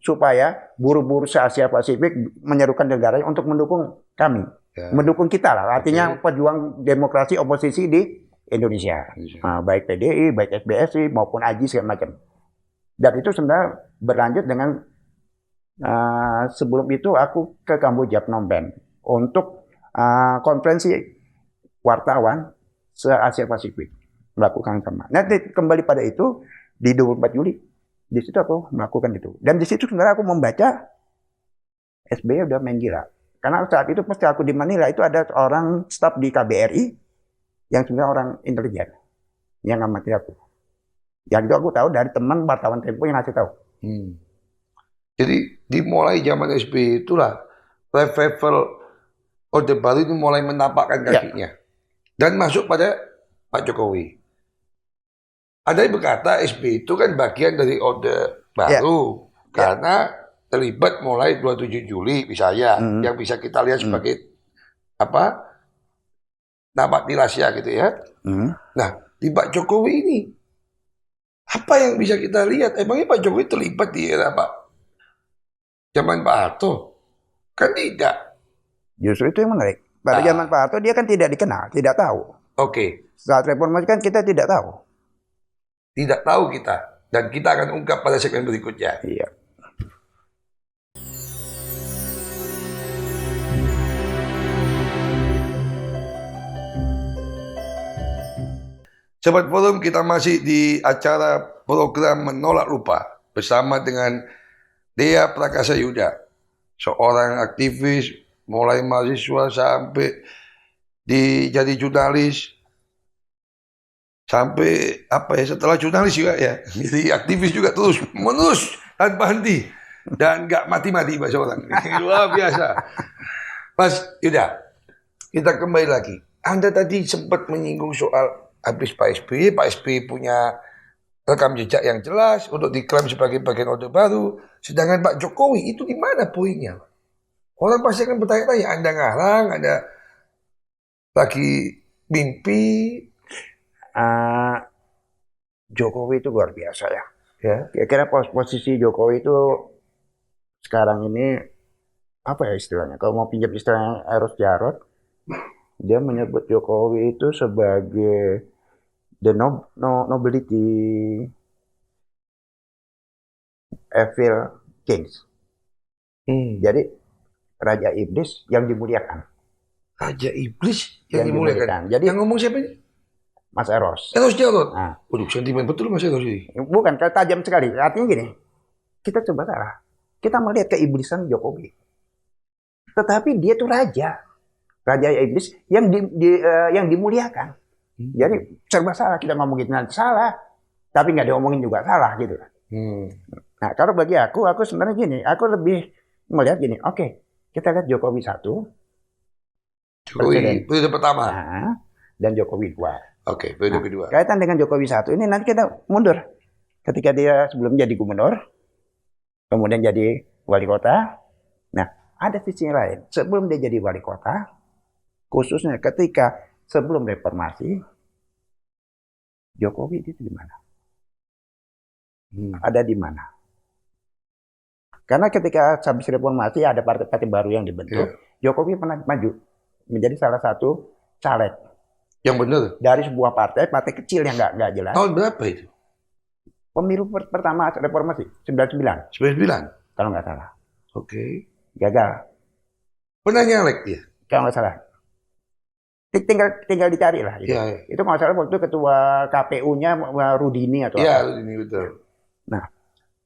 supaya buruh-buruh se-Asia Pasifik menyerukan negaranya untuk mendukung kami. Mendukung kita lah, artinya pejuang demokrasi oposisi di Indonesia. Baik PDI, baik SBSI, maupun AJI segala macam. Dan itu sebenarnya berlanjut dengan sebelum itu aku ke Kamboja, Phnom Penh untuk konferensi wartawan se-Asia Pasifik melakukan sama. Nanti kembali pada itu di 24 Juli. Di situ aku melakukan itu. Dan di situ sebenarnya aku membaca SBY udah main gila. Karena saat itu pas aku di Manila itu ada orang staf di KBRI yang sebenarnya orang intelijen yang ngamati aku. Yang itu aku tahu dari teman wartawan Tempo yang ngasih tahu. Jadi dimulai zaman SBY itulah revival Orde Baru itu mulai menapakkan Ya. kakinya dan masuk pada Pak Jokowi. Ada yang berkata SBY itu kan bagian dari Orde Baru karena terlibat mulai 27 Juli misalnya yang bisa kita lihat sebagai apa napak tilasnya gitu ya. Nah, di Pak Jokowi ini apa yang bisa kita lihat? Emangnya Pak Jokowi terlibat di era Pak zaman Pak Harto? Kan tidak. Justru itu yang menarik. Pada zaman Pak Harto dia kan tidak dikenal, tidak tahu. Oke, Saat reformasi kan kita tidak tahu. tidak tahu kita. Dan kita akan ungkap pada segmen berikutnya. Iya. Sobat Forum, kita masih di acara program Menolak Lupa bersama dengan Dea Prakasa Yuda, seorang aktivis mulai mahasiswa sampai jadi jurnalis, sampai apa ya setelah jurnalis juga ya, jadi aktivis juga terus menerus tanpa henti dan nggak mati-mati bahasa orang. Luar biasa. Mas Yuda, kita kembali lagi. Anda tadi sempat menyinggung soal habis Pak SBY punya rekam jejak yang jelas untuk diklaim sebagai bagian Orde Baru. Sedangkan Pak Jokowi itu di mana poinnya? Orang pasti akan bertanya-tanya, Anda ngarang, Anda lagi mimpi. Jokowi itu luar biasa ya. Ya. Kira-kira posisi Jokowi itu sekarang ini apa ya istilahnya? Kalau mau pinjam istilahnya Eros Jarot, dia menyebut Jokowi itu sebagai the nobility evil kings. Jadi Raja Iblis yang dimuliakan. Raja Iblis yang dimuliakan. Jadi yang ngomong siapa ini? Mas Eros. Eros Jarot. Nah, Waduh, sentimen betul Mas Eros ini. bukan tajam sekali. Artinya gini, kita coba salah. Kita melihat keiblisan Jokowi. Tetapi dia tuh raja iblis yang yang dimuliakan. Jadi serba salah kita ngomongin nanti salah, tapi nggak diomongin juga salah gitu. Nah kalau bagi aku sebenarnya gini, aku lebih melihat gini. Oke, kita lihat Jokowi 1, Jokowi periode pertama, dan Jokowi 2. Oke, periode kedua. Kaitan dengan Jokowi 1 ini nanti kita mundur. Ketika dia sebelum jadi gubernur, kemudian jadi wali kota. Nah, ada sisi lain. Sebelum dia jadi wali kota, khususnya ketika sebelum reformasi, Jokowi itu di mana? Ada di mana? Karena ketika habis reformasi ada partai-partai baru yang dibentuk, Jokowi pernah maju menjadi salah satu caleg. Yang benar? Dari sebuah partai kecil yang nggak jelas. Tahun berapa itu? Pemilu pertama reformasi, 99. 99? Kalau nggak salah. Oke. Gagal. Pernah nyalek dia? Kalau nggak salah. Tinggal dicari lah. Gitu. Ya. Itu kalau nggak salah waktu ketua KPU-nya Rudini atau apa. apa. Ini betul. Nah.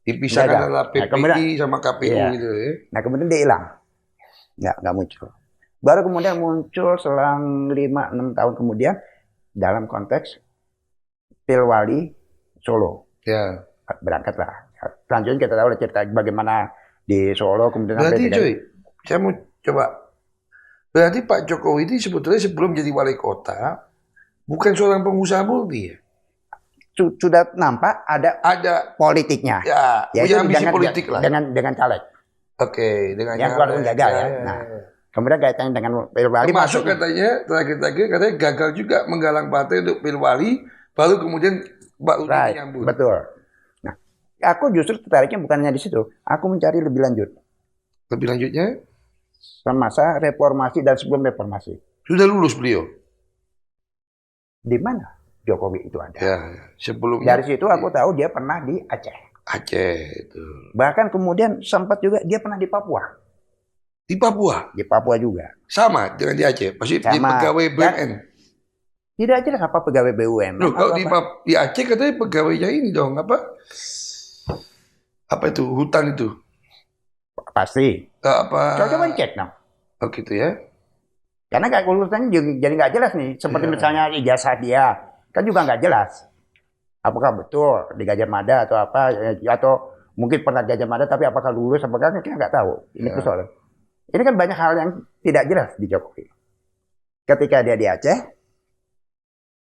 Dipisahkan antara PPI sama KPU gitu ya. Nah kemudian dia hilang. Nggak muncul. Baru kemudian muncul selang 5-6 tahun kemudian dalam konteks Pilwali Solo. Ya. Berangkatlah. Selanjutnya kita tahu cerita bagaimana di Solo kemudian berarti cuy, saya mau coba. Berarti Pak Jokowi ini sebetulnya sebelum jadi wali kota bukan seorang pengusaha murni ya? Sudah nampak ada politiknya. Ya, punya ambisi politik lah. Dengan caleg. Oke, dengan yang walaupun gagal ya. Nah, kemudian kaitannya dengan Pilwali. Termasuk katanya terakhir katanya gagal juga menggalang partai untuk Pilwali, baru kemudian Mbak Rudini nyambut. Betul. Nah, aku justru tertariknya bukannya di situ. Aku mencari lebih lanjut. Lebih lanjutnya? Semasa reformasi dan sebelum reformasi. Sudah lulus beliau? Di mana Jokowi itu ada? Ya, sebelumnya. Dari situ aku tahu dia pernah di Aceh. Aceh itu. Bahkan kemudian sempat juga dia pernah di Papua. Di Papua? Di Papua juga. Sama dengan di Aceh? Pasti di pegawai BUMN? Tidak jelas apa pegawai BUMN. Loh, kalau di Aceh katanya pegawainya ini dong, apa? Apa itu? Hutan itu? Pasti. Apa? Coba dicek dong. Oh gitu ya? Karena kayak urusannya jadi nggak jelas nih. Seperti misalnya ijazah dia. Kan juga nggak jelas. Apakah betul di Gajah Mada atau apa. Atau Mungkin pernah Gajah Mada, tapi apakah lulus apakah kita nggak tahu. Ini Ya. persoalan. Ini kan banyak hal yang tidak jelas di Jokowi. Ketika dia di Aceh,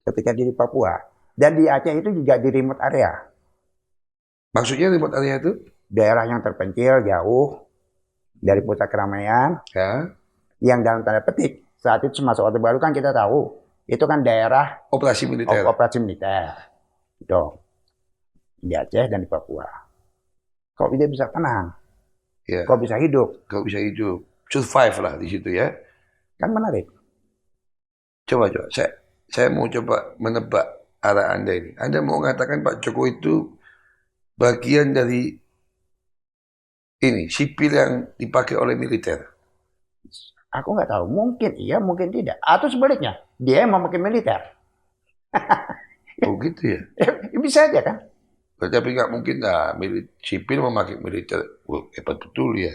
ketika dia di Papua, dan di Aceh itu juga di remote area, Maksudnya remote area itu? daerah yang terpencil, jauh dari pusat keramaian, Ya. yang dalam tanda petik saat itu masuk Orde Baru kan kita tahu itu kan daerah Operasi militer. operasi militer, gitu, di Aceh dan di Papua. Kok dia bisa tenang? Ya. Kok bisa hidup? Kau bisa hidup. Survive lah di situ ya. Kan menarik. Coba. Saya mau coba menebak arah Anda ini. Anda mau mengatakan Pak Jokowi itu bagian dari ini, sipil yang dipakai oleh militer. Aku nggak tahu. Mungkin iya, mungkin tidak. Atau sebaliknya, dia yang memakai militer. Oh gitu ya. Bisa aja kan? Tapi nggak mungkin lah sipil memakai militer. Wah, hebat betul ya.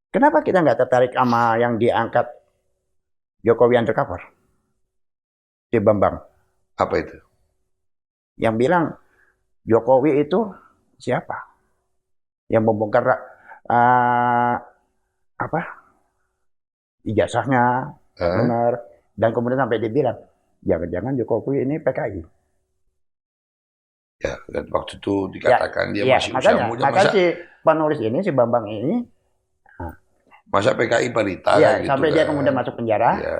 Kenapa kita nggak tertarik sama yang diangkat Jokowi undercover? Si Bambang. Apa itu? Yang bilang Jokowi itu siapa? Yang membongkar apa? Ijazahnya Hah? benar. Dan kemudian sampai dibilang, jangan-jangan Jokowi ini PKI. Ya, dan waktu itu dikatakan dia Iya, masih usia muda. makanya si penulis ini, si Bambang ini, Masa PKI balita ya, gitu sampai dia kan. kemudian masuk penjara. Ya.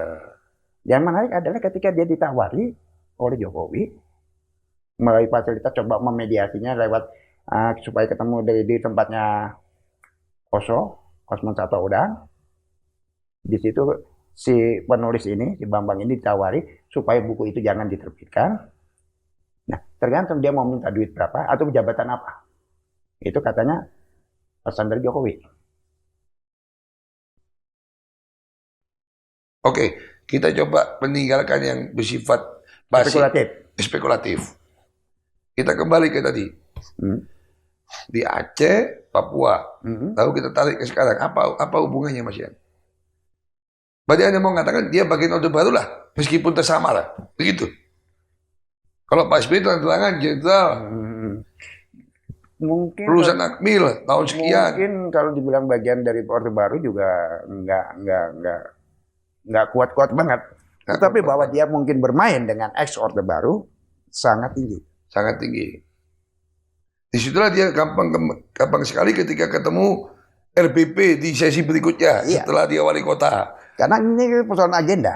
Yang menarik adalah ketika dia ditawari oleh Jokowi melalui fasilitas coba memediasinya lewat supaya ketemu di tempatnya Osmond Satoudang. Di situ si penulis ini, si Bambang ini ditawari supaya buku itu jangan diterbitkan. Nah, tergantung dia mau minta duit berapa atau jabatan apa. Itu katanya pesan dari Jokowi. Oke, kita coba meninggalkan yang bersifat basi, spekulatif. Kita kembali ke tadi. Di Aceh, Papua. Lalu kita tarik ke sekarang. Apa hubungannya Mas Yan? Berarti Anda mau mengatakan dia bagian Orde Baru lah, meskipun tersama lah. Begitu. Kalau Pak SBY terang-terangan jenderal, mungkin lulusan Akmil tahun sekian. Mungkin kalau dibilang bagian dari Orde Baru juga nggak kuat-kuat banget. Tetapi bahwa dia mungkin bermain dengan ex Orde Baru sangat tinggi. Sangat tinggi. Disitulah dia gampang sekali ketika ketemu RBP di sesi berikutnya setelah dia wali kota. Karena ini persoalan agenda.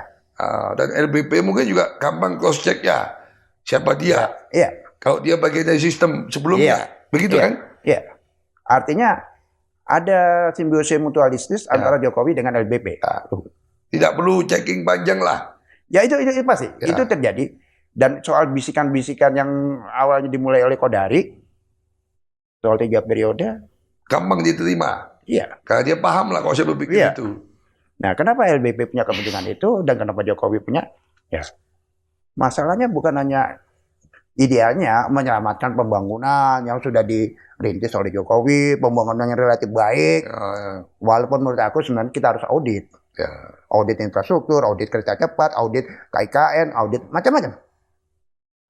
Dan RBP mungkin juga gampang cross check ya. Siapa dia? Iya. Kalau dia bagian dari sistem sebelumnya. Begitu kan? Iya. Artinya ada simbiosis mutualistis antara Jokowi dengan LBP. Tidak perlu checking panjang lah. Ya itu pasti. Itu terjadi. Dan soal bisikan-bisikan yang awalnya dimulai oleh Kodari soal 3 periode, gampang diterima. Iya. Karena dia paham lah kalau saya berpikir itu. Nah, kenapa LBP punya kepentingan itu dan kenapa Jokowi punya? Ya. Masalahnya bukan hanya idealnya menyelamatkan pembangunan yang sudah dirintis oleh Jokowi, pembangunan yang relatif baik. Walaupun menurut aku sebenarnya kita harus audit. Audit infrastruktur, audit kereta cepat, audit KIKN, audit macam-macam.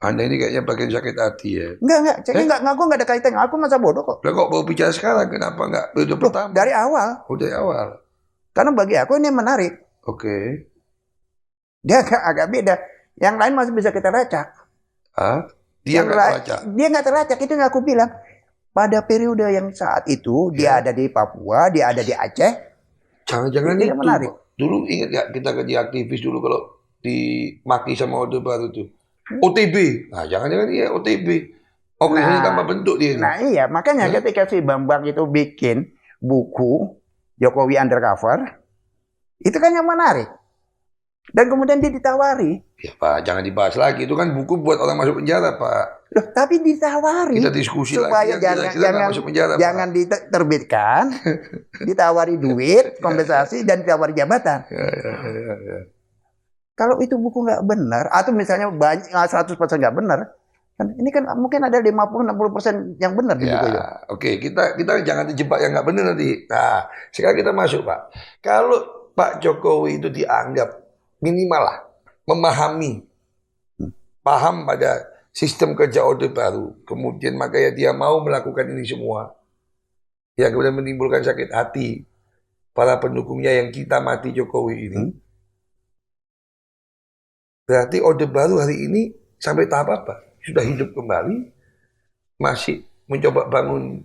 Anda ini kayaknya bagian sakit hati ya. Enggak. Aku enggak ada kaitan. Aku masa bodoh kok. Lah kok baru bicara sekarang? Kenapa enggak periode pertama? Dari awal. Dari awal. Karena bagi aku ini menarik. Oke. Dia agak beda. Yang lain masih bisa kita lacak. Dia nggak terlacak. Dia nggak terlacak. Itu yang aku bilang. Pada periode yang saat itu, dia ada di Papua, dia ada di Aceh. Jangan-jangan itu menarik. Dulu ingat nggak kita kerja aktivis dulu kalau dimaki sama Orde Baru tuh. OTB. Nah, jangan-jangan dia OTB. Organisasi tanpa bentuk dia. Nah iya, makanya ketika si Bambang itu bikin buku Jokowi Undercover, itu kan yang menarik. Dan kemudian dia ditawari. Ya Pak, jangan dibahas lagi. Itu kan buku buat orang masuk penjara, Pak. Loh, tapi ditawari. Kita diskusi supaya lagi. Jangan masuk penjara, jangan Pak. diterbitkan, ditawari duit, kompensasi, dan ditawari jabatan. Ya. Kalau itu buku nggak benar, atau misalnya 100% nggak benar, kan ini kan mungkin ada 50-60% yang benar di buku itu. Oke, kita jangan terjebak yang nggak benar nanti. Nah, sekarang kita masuk, Pak. Kalau Pak Jokowi itu dianggap minimal lah memahami, paham pada sistem kerja Orde Baru, kemudian makanya dia mau melakukan ini semua. yang kemudian menimbulkan sakit hati para pendukungnya yang kita mati Jokowi ini. Berarti Orde Baru hari ini sampai tahap apa? Sudah hidup kembali, masih mencoba bangun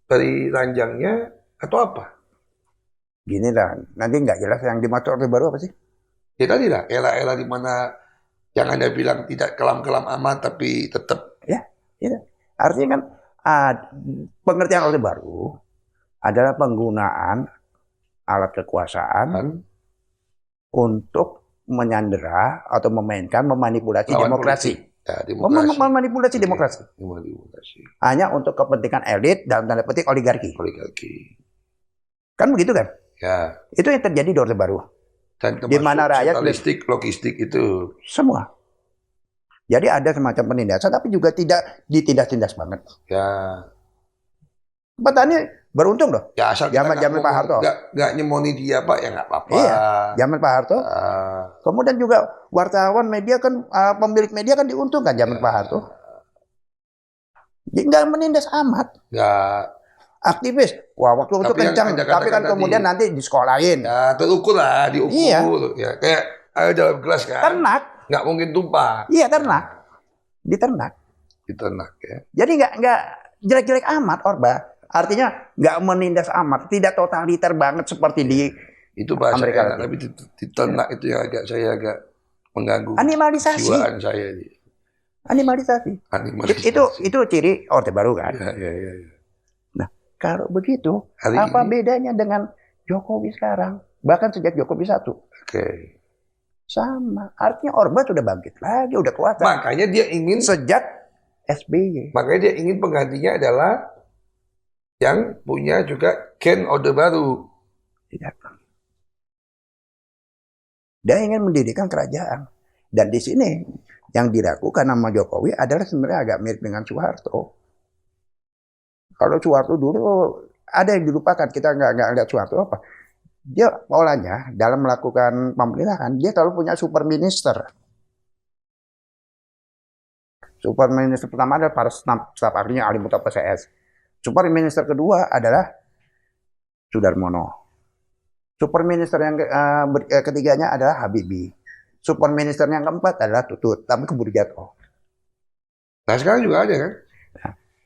dari ranjangnya atau apa? Gini lah, nanti nggak jelas yang dimaksud Orde Baru apa sih? Ya tadi lah, era-era di mana yang Anda bilang tidak kelam-kelam amat tapi tetap. Ya, ya. Artinya kan pengertian Orde Baru adalah penggunaan alat kekuasaan Kan? untuk menyandera atau memainkan, memanipulasi Lawan demokrasi. politik. Ya, demokrasi. Memanipulasi Oke. demokrasi. Memanipulasi. Hanya untuk kepentingan elit dalam tanda petik oligarki. Oligarki. Kan begitu kan? Ya. Itu yang terjadi di Orde Baru. Dan Di mana rakyat logistik itu. semua. Jadi ada semacam penindasan, tapi juga tidak ditindas-tindas banget. Ya. Petani beruntung loh. Ya asal kita Zaman Pak Harto. nggak nyemoni dia Pak ya nggak apa-apa. Iya, zaman Pak Harto. Kemudian juga wartawan media kan, pemilik media kan diuntungkan zaman Pak Harto. Jadi nggak menindas amat. Nggak. Aktivis, wah waktu itu Tapi yang kencang, Anda tapi kan katakan kemudian tadi, nanti disekolahin. Ya terukur lah, diukur. Iya. Ya kayak air dalam gelas kan. Ternak, Nggak mungkin tumpah. iya ternak, diternak. Diternak ya. Jadi nggak jelek-jelek amat Orba. Artinya nggak menindas amat, tidak totaliter banget seperti di Itu bahasa Amerika enak, Latin. tapi diternak itu yang saya agak mengganggu Animalisasi. jiwaan saya. Animalisasi. Animalisasi. Itu ciri Orde Baru kan. Ya. Nah, kalau begitu, Hari apa ini- bedanya dengan Jokowi sekarang? Bahkan sejak Jokowi 1. Oke. Sama. Artinya Orba sudah bangkit lagi, udah kuat. Makanya dia ingin Sejak SBY. Makanya dia ingin penggantinya adalah yang punya juga gen Orde Baru. Tidak. Dia ingin mendirikan kerajaan. Dan di sini yang dilakukan sama Jokowi adalah sebenarnya agak mirip dengan Soeharto. Kalau Soeharto dulu ada yang dilupakan, kita nggak lihat Soeharto apa. Dia polanya dalam melakukan pemerintahan, dia selalu punya super minister. Super minister pertama adalah para staf ahlinya ahli mutlak PCS. Super minister kedua adalah Sudarmono. Super minister yang ketiganya adalah Habibie. Super minister yang keempat adalah Tutut, tapi keburu jatuh. Nah sekarang juga ada kan?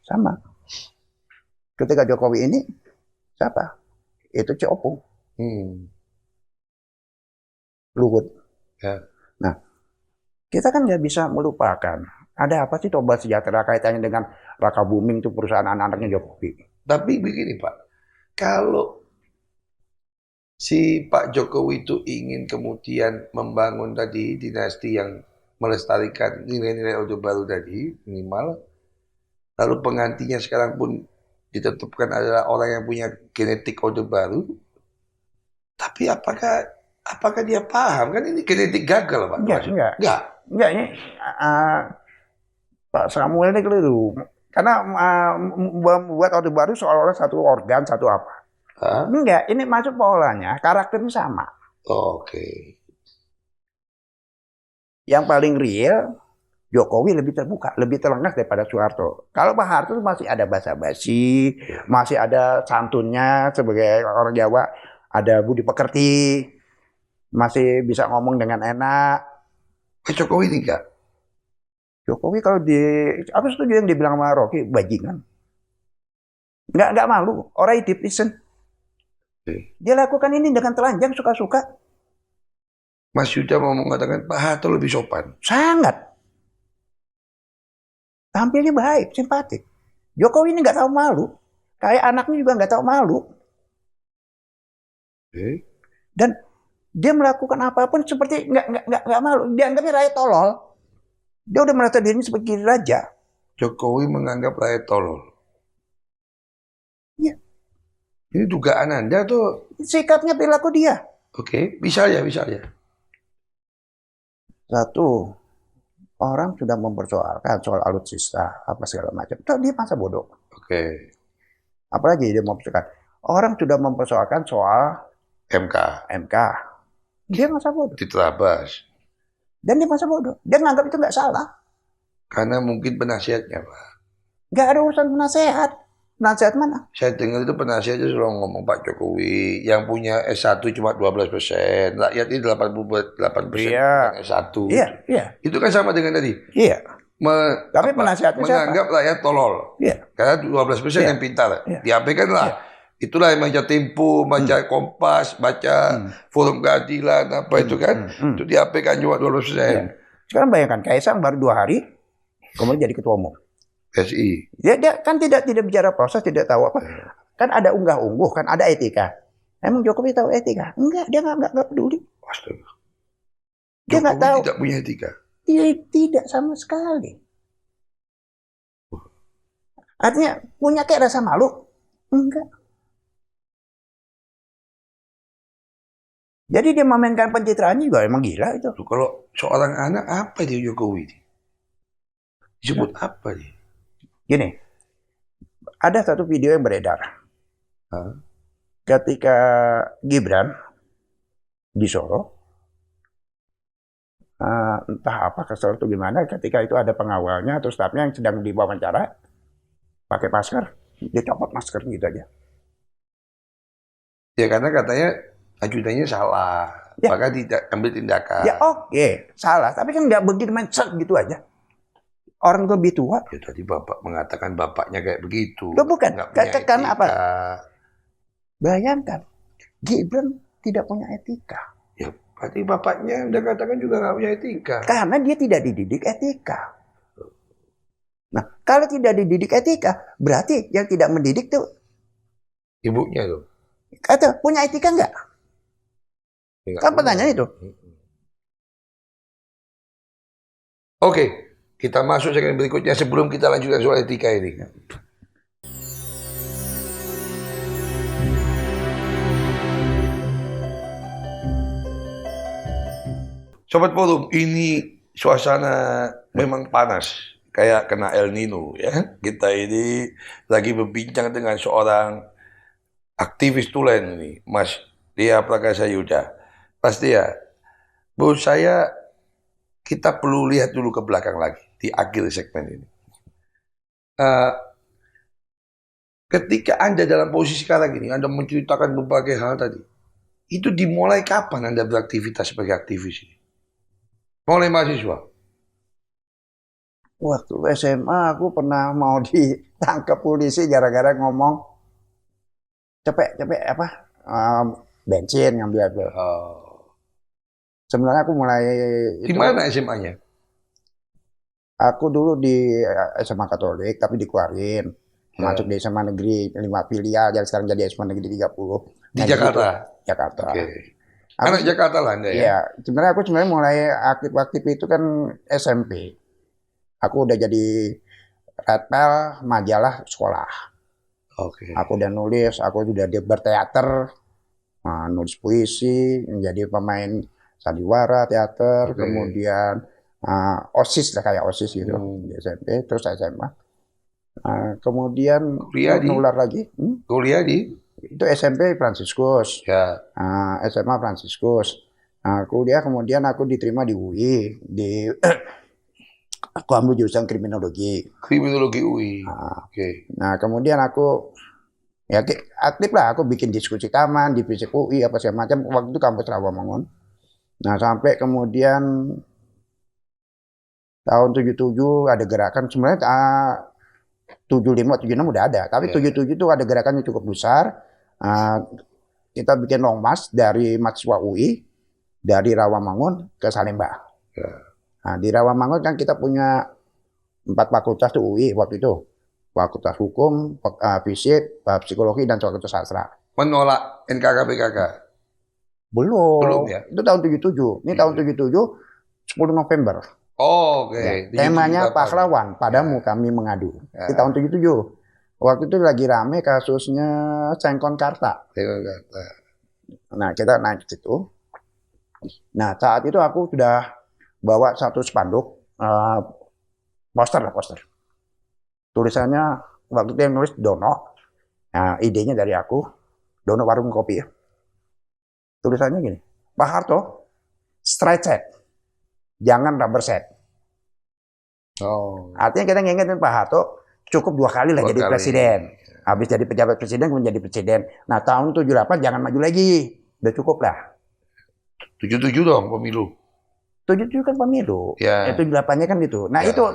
Sama. Ketika Jokowi ini, siapa? Itu Opung, Luhut. Ya. Nah, kita kan nggak bisa melupakan. Ada apa sih Toba Sejahtera kaitannya dengan Raka Buming itu perusahaan anak-anaknya Jokowi? Tapi begini Pak, kalau si Pak Jokowi itu ingin kemudian membangun tadi dinasti yang melestarikan nilai-nilai Orde Baru tadi minimal, lalu penggantinya sekarang pun ditetapkan adalah orang yang punya genetik Orde Baru, tapi apakah dia paham kan ini genetik gagal Pak? Enggak, ini Pak Samuel ini keliru. Karena membuat Orde Baru seolah-olah satu organ, satu apa. Hah? Enggak, ini masuk polanya, karakternya sama. Oke. Yang paling real, Jokowi lebih terbuka, lebih telengas daripada Soeharto. Kalau Pak Harto masih ada basa-basi, masih ada santunnya sebagai orang Jawa, ada budi pekerti, masih bisa ngomong dengan enak. Pak Jokowi ini enggak? Jokowi kalau apa setuju yang dibilang sama Rocky, bajingan. Nggak malu, orang netizen. Dia lakukan ini dengan telanjang suka-suka. Mas Yuda mau mengatakan Pak Harto lebih sopan. Sangat. Tampilnya baik, simpatik. Jokowi ini nggak tahu malu. Kayak anaknya juga nggak tahu malu. Dan dia melakukan apapun seperti nggak malu. Dianggapnya rakyat tolol. Dia udah merasa dirinya sebagai raja. Jokowi menganggap rakyat tolol. Iya. Ini dugaan Anda tuh. Sikapnya, perilaku dia. Oke, bisa ya. Satu, orang sudah mempersoalkan soal alutsista, apa segala macam. Itu dia masa bodoh. Oke. Apalagi dia mempersoalkan. Orang sudah mempersoalkan soal MK. Dia masa bodoh. Diterabas. Dan dia masa bodoh. Dia menganggap itu nggak salah. Karena mungkin penasihatnya, Pak. Nggak ada urusan penasehat. Penasihat mana? Saya dengar itu penasihatnya selalu ngomong Pak Jokowi yang punya S1 cuma 12%, rakyat ini 88% Iya. yang S1. Iya, iya. Itu kan sama dengan tadi. Iya. Tapi penasihatnya siapa? Menganggap rakyat tolol. Iya. Karena 12% Iya. yang pintar. Iya. Diabaikan lah. Iya. Itulah yang baca Tempo, baca Kompas, baca Forum Keadilan, apa itu kan. Itu diabaikan cuma 12%. Iya. Sekarang bayangkan, Kaisang baru 2 hari, kemudian jadi ketua umum. SI. Dia kan tidak bicara proses, tidak tahu apa. Kan ada unggah-ungguh, kan ada etika. Emang Jokowi tahu etika? Enggak, dia nggak peduli. Astaga. Dia nggak Jokowi tahu. tidak punya etika. Dia tidak sama sekali. Artinya punya kayak rasa malu? Enggak. Jadi dia memainkan pencitraan juga emang gila itu. Kalau seorang anak apa dia Jokowi? Disebut apa dia? Gini, ada satu video yang beredar. Ketika Gibran di Solo, entah apa kesel atau gimana, ketika itu ada pengawalnya atau stafnya yang sedang diwawancara, pakai masker, dia copot masker gitu aja. Ya karena katanya ajudannya salah, Ya. maka tidak ambil tindakan. Ya oke, salah, tapi kan nggak begitu main set gitu aja. Orang lebih tua. Ya tadi bapak mengatakan bapaknya kayak begitu. Loh, bukan. Nggak punya Karena etika. apa? Bayangkan, Gibran tidak punya etika. Ya berarti bapaknya udah katakan juga nggak punya etika. Karena dia tidak dididik etika. Nah, kalau tidak dididik etika, berarti yang tidak mendidik tuh Ibunya tuh. kata punya etika nggak? Ya, Kan pertanyaan itu. Oke, kita masuk segmen berikutnya sebelum kita lanjutkan soal etika ini. Sobat Forum, ini suasana memang panas, kayak kena El Nino ya. Kita ini lagi berbincang dengan seorang aktivis tulen ini, Mas Dia Prakasa Yuda. Mas Dia, menurut saya kita perlu lihat dulu ke belakang lagi di akhir segmen ini. Ketika Anda dalam posisi sekarang ini, Anda menceritakan berbagai hal tadi, itu dimulai kapan Anda beraktivitas sebagai aktivis ini? Mulai mahasiswa? Waktu SMA aku pernah mau ditangkap polisi gara-gara ngomong cepet apa bensin ngambil. Sebenarnya aku mulai Di mana SMA-nya? Aku dulu di SMA Katolik tapi dikeluarin. Masuk di SMA negeri 5 filial, jadi sekarang jadi SMA negeri 30. Di Jakarta? Gitu. Jakarta. Oke. Anak Jakarta lah Anda ya? Iya, sebenarnya aku mulai aktif-aktif itu kan SMP. Aku udah jadi redpel majalah sekolah. Oke. Aku udah nulis, aku udah berteater, nulis puisi, menjadi pemain sandiwara teater, kemudian OSIS lah kayak OSIS gitu di SMP, terus SMA. Kemudian nular lagi. Kuliah di? Itu SMP Fransiskus, Ya. SMA Fransiskus. Kuliah kemudian aku diterima di UI, aku ambil jurusan kriminologi. Kriminologi UI. Oke. Nah kemudian aku ya aktif lah, aku bikin diskusi taman di FISIP UI apa segala macam. Waktu itu kampus Rawamangun. Nah sampai kemudian tahun 77 ada gerakan, sebenarnya 75, 76 udah ada, tapi 77 itu ada gerakan yang cukup besar. Kita bikin long march dari mahasiswa UI dari Rawamangun ke Salemba. Nah, di Rawamangun kan kita punya 4 fakultas tuh UI waktu itu. Fakultas Hukum, Fisip, Psikologi, dan Fakultas Sastra. Menolak NKKPKK? Belum ya? Itu tahun 77. Ini tahun 77, 10 November. Oh, oke. Ya, temanya pahlawan, padamu kami mengadu. Di tahun 77. Waktu itu lagi rame kasusnya Sengkon Karta. Nah, kita naik ke situ. Nah, saat itu aku sudah bawa satu spanduk, poster. Tulisannya, waktu itu yang nulis Dono. Nah, idenya dari aku. Dono warung kopi ya. Tulisannya gini, Pak Harto, straight set. Jangan rubber set. Artinya kita ngingetin Pak Harto, cukup 2 kali lah jadi presiden. Habis jadi pejabat presiden, kemudian jadi presiden. Nah, tahun 78 jangan maju lagi. Udah cukup lah. 77 dong pemilu. 77 kan pemilu. Ya. 78-nya kan gitu. Nah, Ya. itu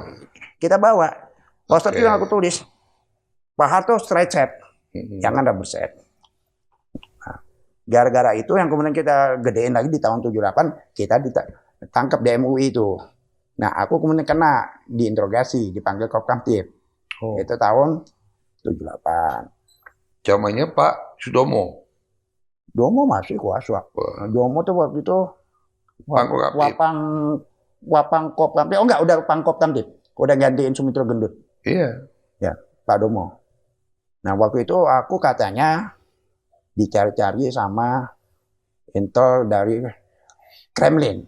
kita bawa. Poster Oke. itu yang aku tulis. Pak Harto straight set. Mm-mm. Jangan double set. Nah, gara-gara itu yang kemudian kita gedein lagi di tahun 78, kita ditangkap di MUI itu. Nah, aku kemudian kena diinterogasi, dipanggil Kopkamtib. Oh. Itu tahun 78. Zamannya Pak Sudomo. Domo masih kuasa. Wah. Domo tuh waktu itu Pangkopkamtib. Wapang Kopkamtib. Oh enggak, udah Pangkopkamtib. Udah gantiin Sumitro Gendut. Iya. Ya, Pak Domo. Nah, waktu itu aku katanya dicari-cari sama intel dari Kremlin.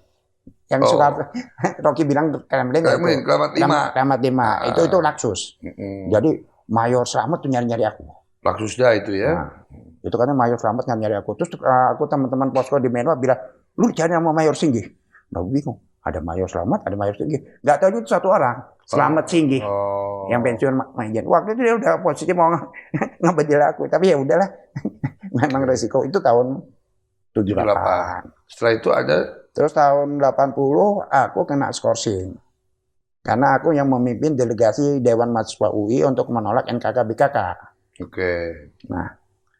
Yang Oh. suka Rocky bilang Kremlin Kremlin, itu Kramat 5. Kramat 5. Ah. Itu Laksus. Mm-mm. Jadi Mayor Slamet tuh nyari-nyari aku. Laksusda itu ya. Nah, itu kan Mayor Slamet nyari aku. Terus aku teman-teman posko di Menwa bilang, lu cari sama Mayor Singgih. Nah, bingung. Ada Mayor Slamet, ada Mayor Singgih. Gak tahu itu satu orang. Slamet Singgih. Oh. Yang pensiun Majen. Waktu itu dia udah posisi mau ngebedil aku. Tapi ya udahlah. Memang resiko. Itu tahun 78. Setelah itu ada. Terus tahun 80 aku kena skorsing. Karena aku yang memimpin delegasi Dewan Mahasiswa UI untuk menolak NKK-BKK. Oke. Nah,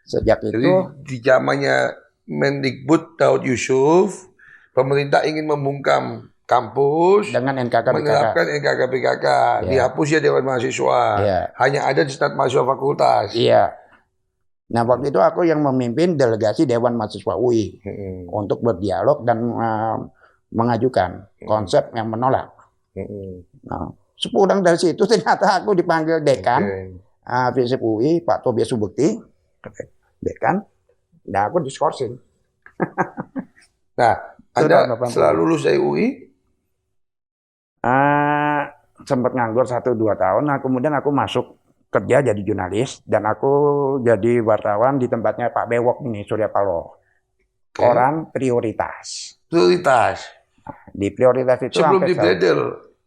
sejak Jadi itu di zamannya Mendikbud Daud Yusuf, pemerintah ingin membungkam kampus, dengan NKK-BKK. menerapkan NKK-BKK, Iya. dihapus ya Dewan Mahasiswa, Iya. hanya ada di Senat Mahasiswa Fakultas. Iya. Nah, waktu itu aku yang memimpin delegasi Dewan Mahasiswa UI Mm-mm. untuk berdialog dan mengajukan konsep yang menolak. Mm-mm. Nah, sepulang dari situ ternyata aku dipanggil dekan Oke. FISIP UI, Pak Tobias Subekti, dekan. Nah, aku diskorsing. Nah, Itu Anda tahun 80. setelah lulus dari UI, Sempat nganggur 1-2 tahun. Nah, kemudian aku masuk kerja jadi jurnalis dan aku jadi wartawan di tempatnya Pak Bewok ini, Surya Paloh. Oke. Koran Prioritas. prioritas Di Prioritas itu sebelum sampai di Bredel,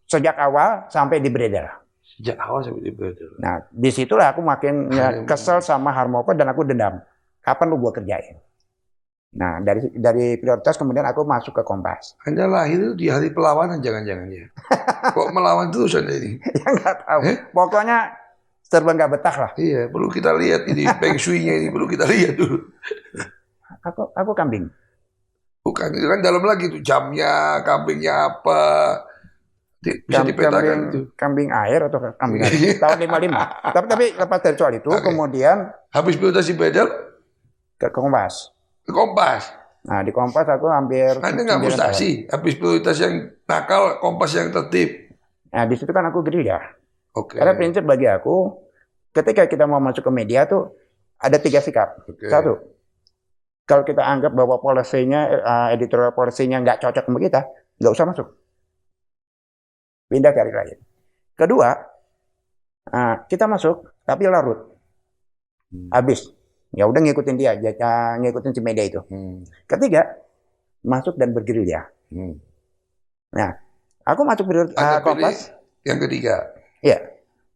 sejak awal sampai di beredar. sejak awal sampai di Bredel. Nah, disitulah aku makin Aduh. kesel sama Harmoko dan aku dendam. Kapan lu gua kerjain? Nah, dari Prioritas kemudian aku masuk ke Kompas. Anda lahir di hari perlawanan jangan-jangan ya? Kok melawan terus Anda ini? Ya nggak tahu. Pokoknya serba nggak betah lah. Iya, perlu kita lihat ini Feng Shui-nya ini perlu kita lihat dulu. Aku kambing. Bukan, itu kan dalam lagi tuh jamnya, kambingnya apa, bisa dipetakan itu. Kambing air atau kambing air? Tahun 55. Tapi lepas dari soal itu, Oke. kemudian Habis prioritas di Bredel, ke Kompas. ke Kompas. Nah, di Kompas aku hampir Anda nggak 9 tahun. frustasi? Habis prioritas yang nakal, Kompas yang tertib. Nah, di situ kan aku gerilya. Oke. Karena prinsip bagi aku, ketika kita mau masuk ke media tuh ada 3 sikap. Oke. Satu, kalau kita anggap bahwa polisinya, editorial polisinya nggak cocok sama kita, nggak usah masuk. Pindah cari lain. Kedua, kita masuk, tapi larut. Habis. Ya udah ngikutin dia, ngikutin si media itu. Ketiga, masuk dan bergerilya. Nah, aku masuk Anda pilih Kompas, yang ketiga. ya,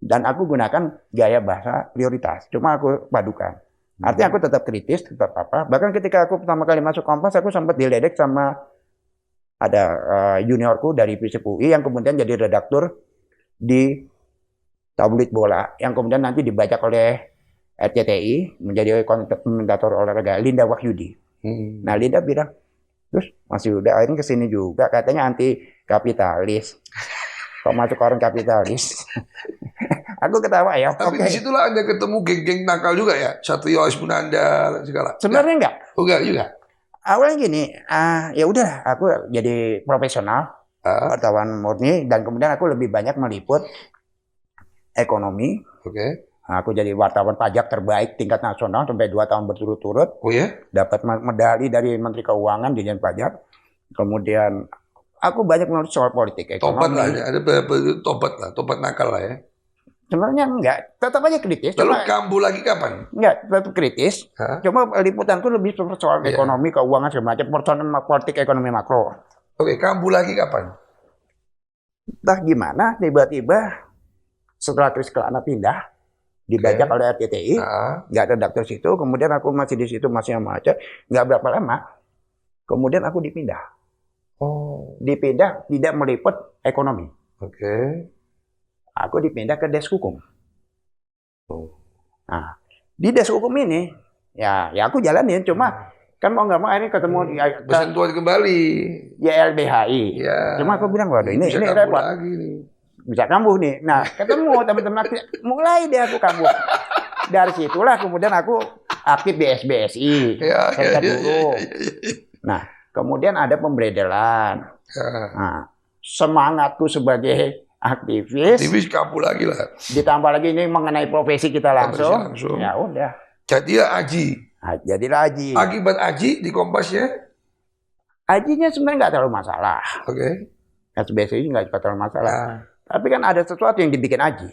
dan aku gunakan gaya bahasa prioritas. Cuma aku padukan. Artinya aku tetap kritis, tetap apa. Bahkan ketika aku pertama kali masuk Kompas, aku sempat diledek sama ada juniorku dari FISIP UI yang kemudian jadi redaktur di tabloid bola, yang kemudian nanti dibaca oleh RCTI menjadi komentator olahraga, Linda Wahyudi. Nah, Linda bilang, terus masih udah akhirnya kesini juga, katanya anti kapitalis. Kok masuk orang kapitalis? Aku ketawa ya. Tapi Oke. disitulah Anda ketemu geng-geng nakal juga ya? Satrio Asmunanda, segala. Sebenarnya enggak. Enggak juga. Awalnya gini, ya udah, aku jadi profesional, wartawan murni, dan kemudian aku lebih banyak meliput ekonomi. Oke. Aku jadi wartawan pajak terbaik tingkat nasional sampai 2 tahun berturut-turut. Oh ya? Dapat medali dari Menteri Keuangan, Dirjen Pajak. Kemudian aku banyak menulis soal politik, Tobat lah, ekonomi. ya. Ada beberapa tobat lah, tobat nakal lah ya. Sebenarnya enggak, tetap aja kritis. Lalu Cuma kambuh lagi kapan? enggak, tetap kritis. Hah? Cuma liputanku lebih soal Iya. ekonomi, keuangan, segala macam, persoalan politik ekonomi makro. Oke, kambuh lagi kapan? Entah gimana, tiba-tiba setelah Kris Kelana pindah, dibajak oleh RCTI, Ah, nggak redaktur situ, kemudian aku masih di situ masih membaca, nggak berapa lama, kemudian aku dipindah, oh, tidak meliput ekonomi, oke. aku dipindah ke desk hukum. Oh. Nah, di desk hukum ini, ya aku jalanin, cuma kan mau nggak mau akhirnya ketemu ke Bersentuhan kembali. YLBHI. Ya, Cuma aku bilang, waduh ini ini bisa ini kambuh repot, lagi nih. bisa kambuh nih. Nah, ketemu teman-teman aktif, mulai deh aku kambuh. Dari situlah kemudian aku aktif di SBSI, Ya, ya, Serikat ya, ya, Buruh. ya, ya, ya. Nah, kemudian ada pemberedelan. Ya. Nah, semangatku sebagai aktivis, Aktivis kambuh lagi lah. ditambah lagi ini mengenai profesi kita langsung, langsung. ya udah. Jadilah Aji. Nah, jadilah Aji. Akibat Aji di Kompas ya. Ajinya sebenarnya nggak terlalu masalah. Oke. SBSI nggak terlalu masalah. Ah, Tapi kan ada sesuatu yang dibikin Aji,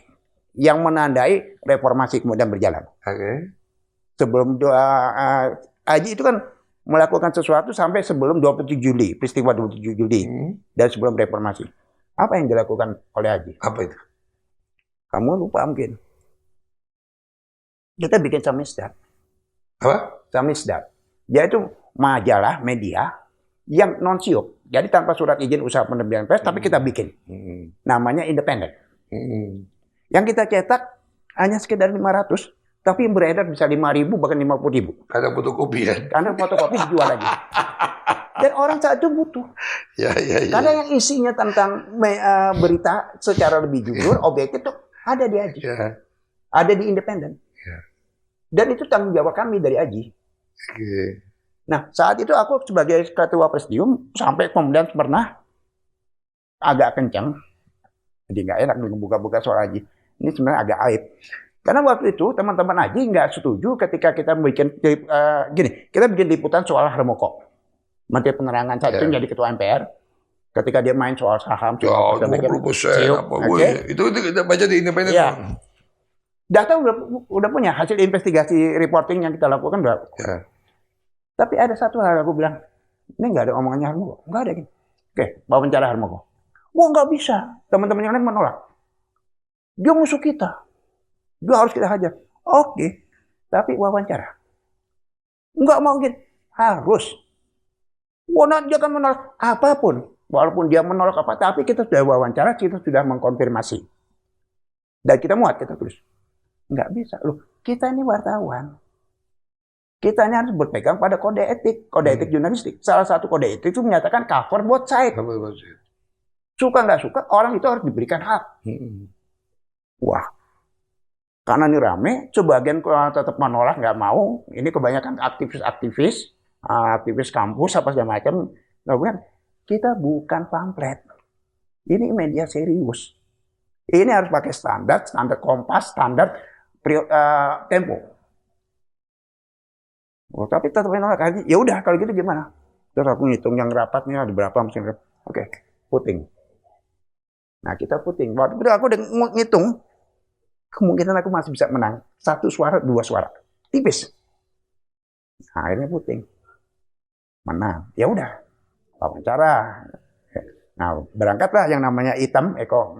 yang menandai reformasi kemudian berjalan. oke. Sebelum Aji itu kan melakukan sesuatu sampai sebelum 27 Juli, peristiwa 27 Juli, dan sebelum reformasi. Apa yang dilakukan oleh Aji? Apa itu? Kamu lupa mungkin. Kita bikin Samizdat. Apa? Samizdat. Yaitu majalah media yang non-siup. Jadi tanpa surat izin usaha penerbitan pers, tapi kita bikin. Namanya independen. Yang kita cetak hanya sekitar 500, tapi yang beredar bisa 5.000 bahkan 50.000. Ada fotokopi kan? Karena fotokopi dijual lagi. Dan orang saat itu butuh. Ya, ya, ya. Karena yang isinya tentang berita secara lebih jujur, objektif itu ada di Aji. Ya. Ada di independen. Ya. Dan itu tanggung jawab kami dari Aji. Oke. Nah, saat itu aku sebagai ketua presidium sampai kemudian pernah agak kencang. Jadi nggak enak buka-buka soal Aji. Ini sebenarnya agak aib. Karena waktu itu teman-teman Aji nggak setuju ketika kita bikin kita bikin liputan soal Harmoko. Menteri Penerangan saat itu jadi ketua MPR. Ketika dia main soal saham, Ya, 20% apa gue. Itu kita baca di independen. Ya. Data udah punya hasil investigasi reporting yang kita lakukan udah. Ya. Tapi ada satu hal aku bilang, ini nggak ada omongannya Harmoko, nggak ada. Oke, wawancara Harmoko. Wah nggak bisa, teman-teman yang lain menolak. Dia musuh kita, dia harus kita hajar. Oke, tapi wawancara. Nggak mungkin, harus. Wah dia akan menolak apapun, walaupun dia menolak apa, tapi kita sudah wawancara, kita sudah mengkonfirmasi. Dan kita muat, kita tulis. Nggak bisa, loh. Kita ini wartawan. Kita ini harus berpegang pada kode etik jurnalistik. Salah satu kode etik itu menyatakan cover both side. Suka nggak suka, orang itu harus diberikan hak. Wah, karena ini rame, sebagian tetap menolak, nggak mau. Ini kebanyakan aktivis kampus, apa segala macam. Kemudian, kita bukan pamflet. Ini media serius. Ini harus pakai standar Kompas, standar Tempo. Oh, tapi tetap menolak lagi. Ya udah kalau gitu gimana? Terus aku ngitung yang rapatnya ada berapa mesin. Oke, puting. Nah kita puting. Waktu itu aku udah ngitung kemungkinan aku masih bisa menang 1 suara 2 suara, tipis. Nah, akhirnya puting. Menang. Ya udah. Wawancara. Nah berangkatlah yang namanya Itam Eko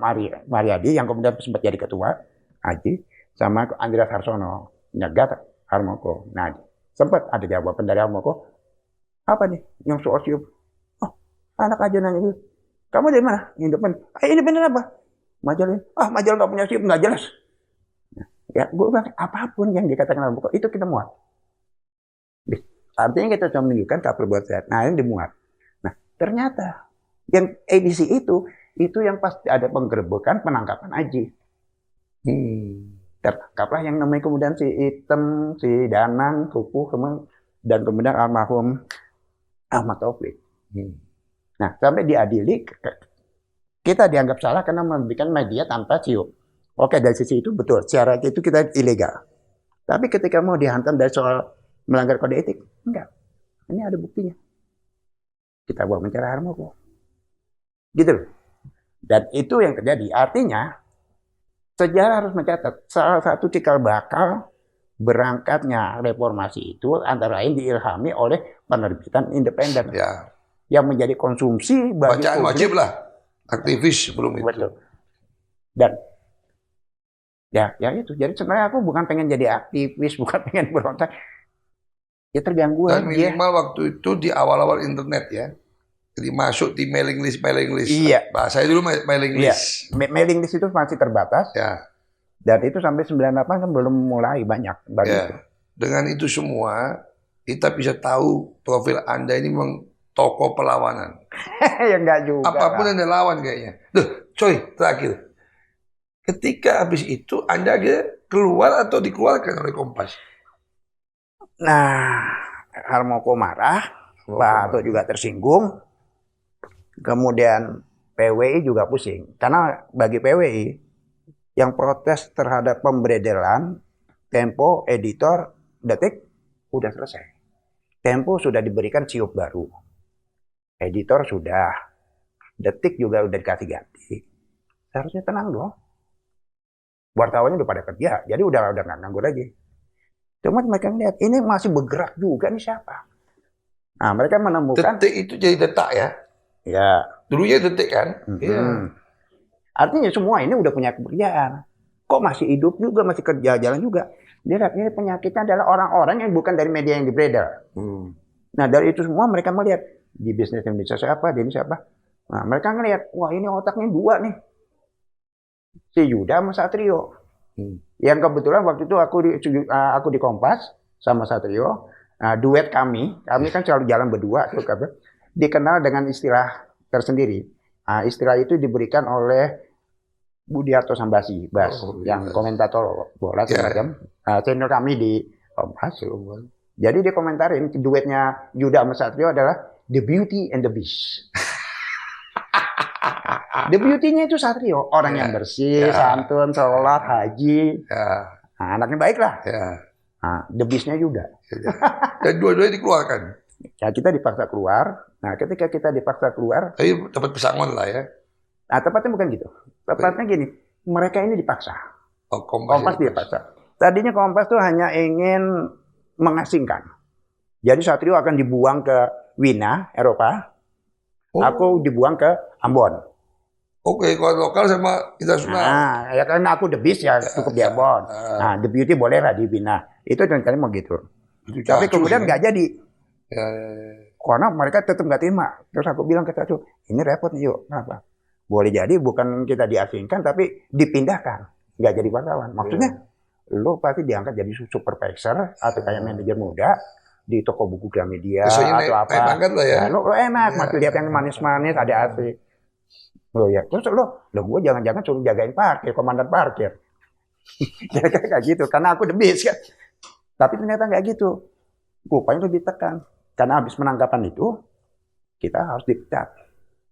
Mariadi yang kemudian sempat jadi ketua Aji sama Andreas Harsono nyegat Harmoko. Nah sempat ada jawaban dari Harmoko. Apa nih yang soal siup? Oh, anak aja nanya gitu. Kamu dari mana? Independen. Independen apa? Majalah. Majalah nggak punya siup, nggak jelas. Ya, gue bilang apapun yang dikatakan Harmoko itu kita muat. Artinya kita cuma menunjukkan cover buat sehat. Nah ini dimuat. Nah ternyata yang edisi itu yang pasti ada penggerebekan penangkapan Aji. Tertangkaplah yang namanya kemudian si Item, si Danang, Kukuh, dan kemudian almarhum Ahmad Taufik. Nah, sampai diadili, kita dianggap salah karena memberikan media tanpa siup. Oke, dari sisi itu betul, secara itu kita ilegal. Tapi ketika mau dihantam dari soal melanggar kode etik, enggak. Ini ada buktinya. Kita bawa bicara Harmoko. Gitu loh. Dan itu yang terjadi. Artinya, sejarah harus mencatat salah satu cikal bakal berangkatnya reformasi itu antara lain diilhami oleh penerbitan independen yang menjadi konsumsi bagi bacaan wajib lah aktivis sebelum itu. Betul. Dan Ya itu. Jadi sebenarnya aku bukan pengen jadi aktivis, bukan pengen berontak. Ya terganggu Dan aja. minimal waktu itu di awal-awal internet ya. Jadi masuk di mailing list. Iya, Bahasanya dulu mailing iya. list. Mailing list itu masih terbatas. Ya, Dan itu sampai 98 kan belum mulai banyak baru ya. itu. Dengan itu semua, kita bisa tahu profil Anda ini memang tokoh perlawanan. Ya enggak juga Apapun lah. Anda lawan kayaknya. Duh, coy, terakhir. Ketika habis itu Anda keluar atau dikeluarkan oleh Kompas? Nah, Harmoko marah, Pak Harto juga tersinggung. Kemudian PWI juga pusing. Karena bagi PWI, yang protes terhadap pemberedelan, Tempo, editor, Detik, udah selesai. Tempo sudah diberikan ciup baru. Editor sudah. Detik juga udah dikasih ganti. Seharusnya tenang dong. Wartawannya udah pada kerja, jadi udah nggak nganggur lagi. Cuma mereka lihat ini masih bergerak juga nih siapa. Nah mereka menemukan. Detik itu jadi detak ya? Ya. Dulunya detik kan? Iya. Artinya semua ini udah punya pekerjaan. Kok masih hidup juga, masih kerja jalan juga. Dia lihat ini penyakitnya adalah orang-orang yang bukan dari media yang dibredel. Nah dari itu semua mereka melihat di bisnis Indonesia siapa, di ini siapa. Nah mereka ngelihat, wah ini otaknya dua nih. Si Yuda sama Satrio. Yang kebetulan waktu itu aku di Kompas sama Satrio. Duet kami kan selalu jalan berdua. Dikenal dengan istilah tersendiri. Istilah itu diberikan oleh Budiarto Sambasi, Bas, yang komentator bola semacam channel kami di Kompas. Jadi dia komentarin duetnya Yuda sama Satrio adalah The Beauty and the Beast. The beauty-nya itu Satrio, orang yang bersih, santun, sholat, haji, anaknya baik lah. The Beast-nya Yuda. Dan dua-duanya dikeluarkan. Ya kita dipaksa keluar. Nah ketika kita dipaksa keluar, tapi dapat pesangon lah ya. Nah tepatnya bukan gitu. Tepatnya gini, mereka ini dipaksa. Kompas dipaksa. Tadinya Kompas tuh hanya ingin mengasingkan. Jadi Satrio akan dibuang ke Wina, Eropa. Aku dibuang ke Ambon. Oke, kalau lokal sama internasional. Nah, ya karena aku The Beast ya cukup di Ambon. Nah, The Beauty boleh lah di Wina. Itu rencana mau gitu. Tapi kemudian nggak jadi. Karena mereka tetap nggak terima. Terus aku bilang ke Satrio, ini repot nih yuk. Kenapa? Boleh jadi bukan kita diasingkan, tapi dipindahkan. Nggak jadi wartawan. Maksudnya, lo pasti diangkat jadi supervisor atau kayak manajer muda di toko buku Gramedia atau apa. Lah ya. Nah, lo enak, masih lihat yang manis-manis, ada AC. Lo ya, terus lo gue jangan-jangan suruh jagain parkir, komandan parkir. Kira-kira kayak gitu, karena aku The Beast kan. Tapi ternyata nggak gitu. Rupanya lebih tekan. Karena habis penangkapan itu, kita harus dipecat,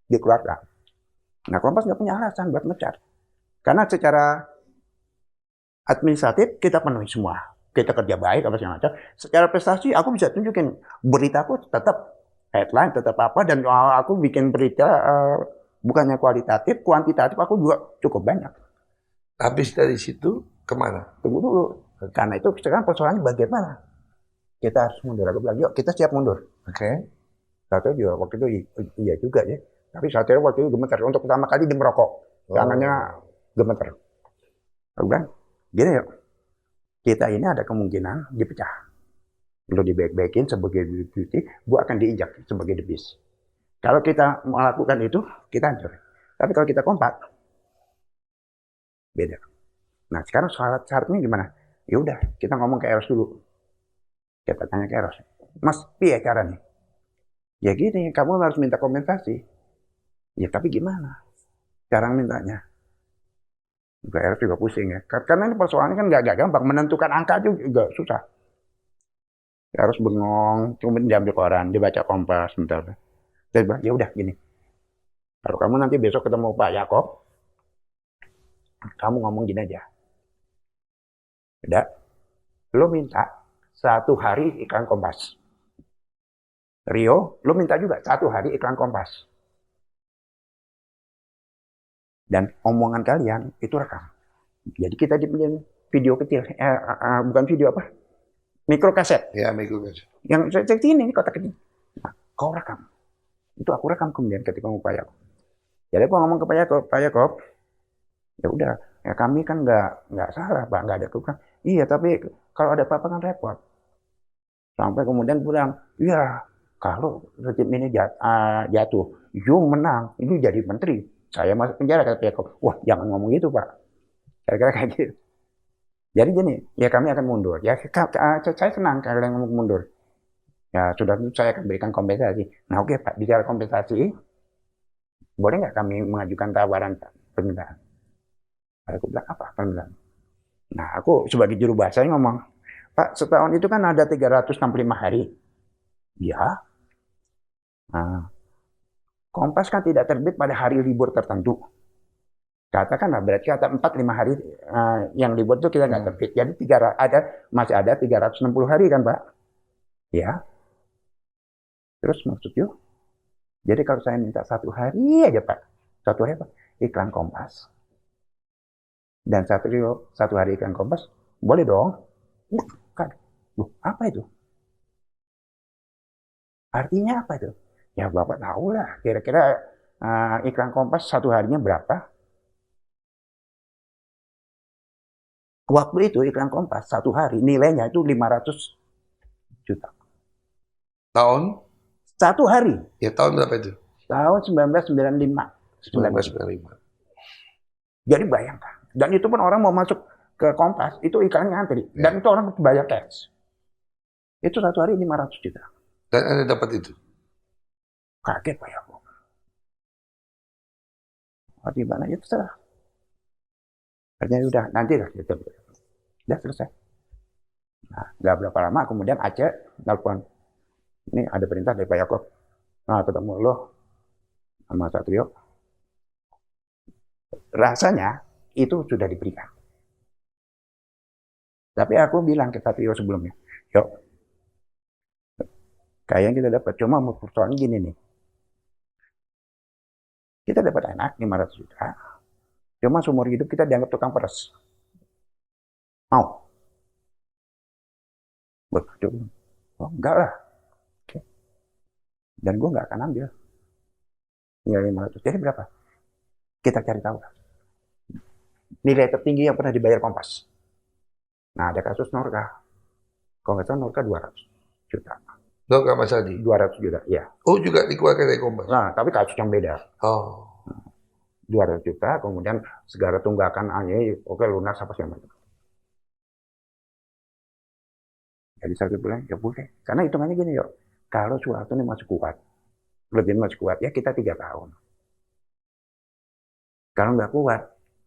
dikeluarkan. Nah, Kompas nggak punya alasan buat mecat. Karena secara administratif kita penuhi semua. Kita kerja baik, apa segala macam. Secara prestasi, aku bisa tunjukin beritaku tetap headline, tetap apa, dan aku bikin berita bukannya kualitatif, kuantitatif aku juga cukup banyak. Habis dari situ kemana? Tunggu dulu. Karena itu sekarang persoalannya bagaimana? Kita harus mundur. Aku bilang, yuk kita siap mundur. Oke. Satrio juga waktu itu iya juga ya. Tapi Satrio waktu itu gemeter. Untuk pertama kali dia merokok. Tangannya gemeter. Aku bilang, gini yuk. Kita ini ada kemungkinan dipecah. Lo dibaik-baikin sebagai beauty, gue akan diinjak sebagai The Beast. Kalau kita melakukan itu, kita hancur. Tapi kalau kita kompak, beda. Nah sekarang syaratnya gimana? Ya udah, kita ngomong ke Eros dulu. Kita tanya ke Eros, Mas, piye caranya? Ya gini, kamu harus minta kompensasi. Ya tapi gimana? Cara mintanya? Eros juga pusing ya. Karena ini persoalannya kan nggak gampang. Menentukan angka juga susah. Harus bengong, kemudian diambil koran, dibaca Kompas, bentar. Dia bilang, ya udah gini. Kalau kamu nanti besok ketemu Pak Yakob, kamu ngomong gini aja. Udah, lo minta 1 hari iklan Kompas. Rio, lo minta juga 1 hari iklan Kompas. Dan omongan kalian itu rekam. Jadi kita dipinjam video kecil, bukan video apa? Mikrokaset. Ya, mikrokaset. Yang seperti ini kotak kecil. Nah, kau rekam. Itu aku rekam kemudian ketika mau Pak Yakob. Jadi aku ngomong ke Pak Yakob, ya udah, Ya kami kan nggak salah Pak, nggak ada kekurangan. Iya, tapi kalau ada apa-apa kan repot. Sampai kemudian pulang, iya kalau rezim ini jatuh, Yung menang, ini jadi menteri. Saya masuk penjara kata Peko. Wah, jangan ngomong gitu Pak. Kira-kira kayak gitu. Jadi gini, ya kami akan mundur. Ya saya senang kalau yang ngomong mundur. Ya sudah saya akan berikan kompensasi. Nah oke Pak, bicara kompensasi, boleh nggak kami mengajukan tawaran permintaan? Aku bilang apa permintaan? Nah aku sebagai juru bahasa ngomong, Pak setahun itu kan ada 365 hari. Ya, nah, Kompas kan tidak terbit pada hari libur tertentu. Katakanlah berarti kata 4-5 hari yang libur itu kita nggak terbit. Jadi masih ada 360 hari kan Pak? Ya, terus maksudnya, jadi kalau saya minta 1 hari aja Pak, 1 hari Pak, iklan Kompas. Dan 1 hari iklan Kompas, boleh dong? Kan, apa itu? Artinya apa itu? Ya Bapak tahu lah, kira-kira iklan Kompas 1 harinya berapa? Waktu itu iklan Kompas 1 hari nilainya itu 500 juta. Tahun? 1 hari. Ya tahun berapa itu? Tahun 1995. 1995. Jadi bayangkan. Dan itu pun orang mau masuk ke Kompas, itu iklannya antri. Dan itu orang bayar cash. Itu 1 hari 500 juta. Dan Anda dapat itu? Kaget Pak ya. Oh, di mana itu terserah. Artinya udah, nanti lah gitu. Udah selesai. Nah, nggak berapa lama kemudian Aceh telepon. Ini ada perintah dari Pak Yakob. Nah, ketemu lo sama Satrio. Rasanya itu sudah diberikan. Tapi aku bilang ke Satrio sebelumnya, yuk, kayaknya kita dapat. Cuma persoalan gini nih. Kita dapat anak 500 juta. Cuma seumur hidup kita dianggap tukang peres. Mau? Betul. Oh, enggak lah. Oke. Dan gue nggak akan ambil. Nilai 500. Jadi berapa? Kita cari tahu. Nilai tertinggi yang pernah dibayar Kompas. Nah, ada kasus Norka. Kalau nggak salah Norka 200 juta. Norka Mas Hadi? 200 juta, ya. Oh, juga dikeluarkan dari Kompas? Nah, tapi kasus yang beda. Oh. 200 juta, kemudian segala tunggakan oke lunas apa segala macam. Jadi saya bilang, ya boleh. Karena hitungannya gini yuk, kalau Soeharto ini masih kuat, lebih masih kuat, ya kita 3 tahun. Kalau nggak kuat,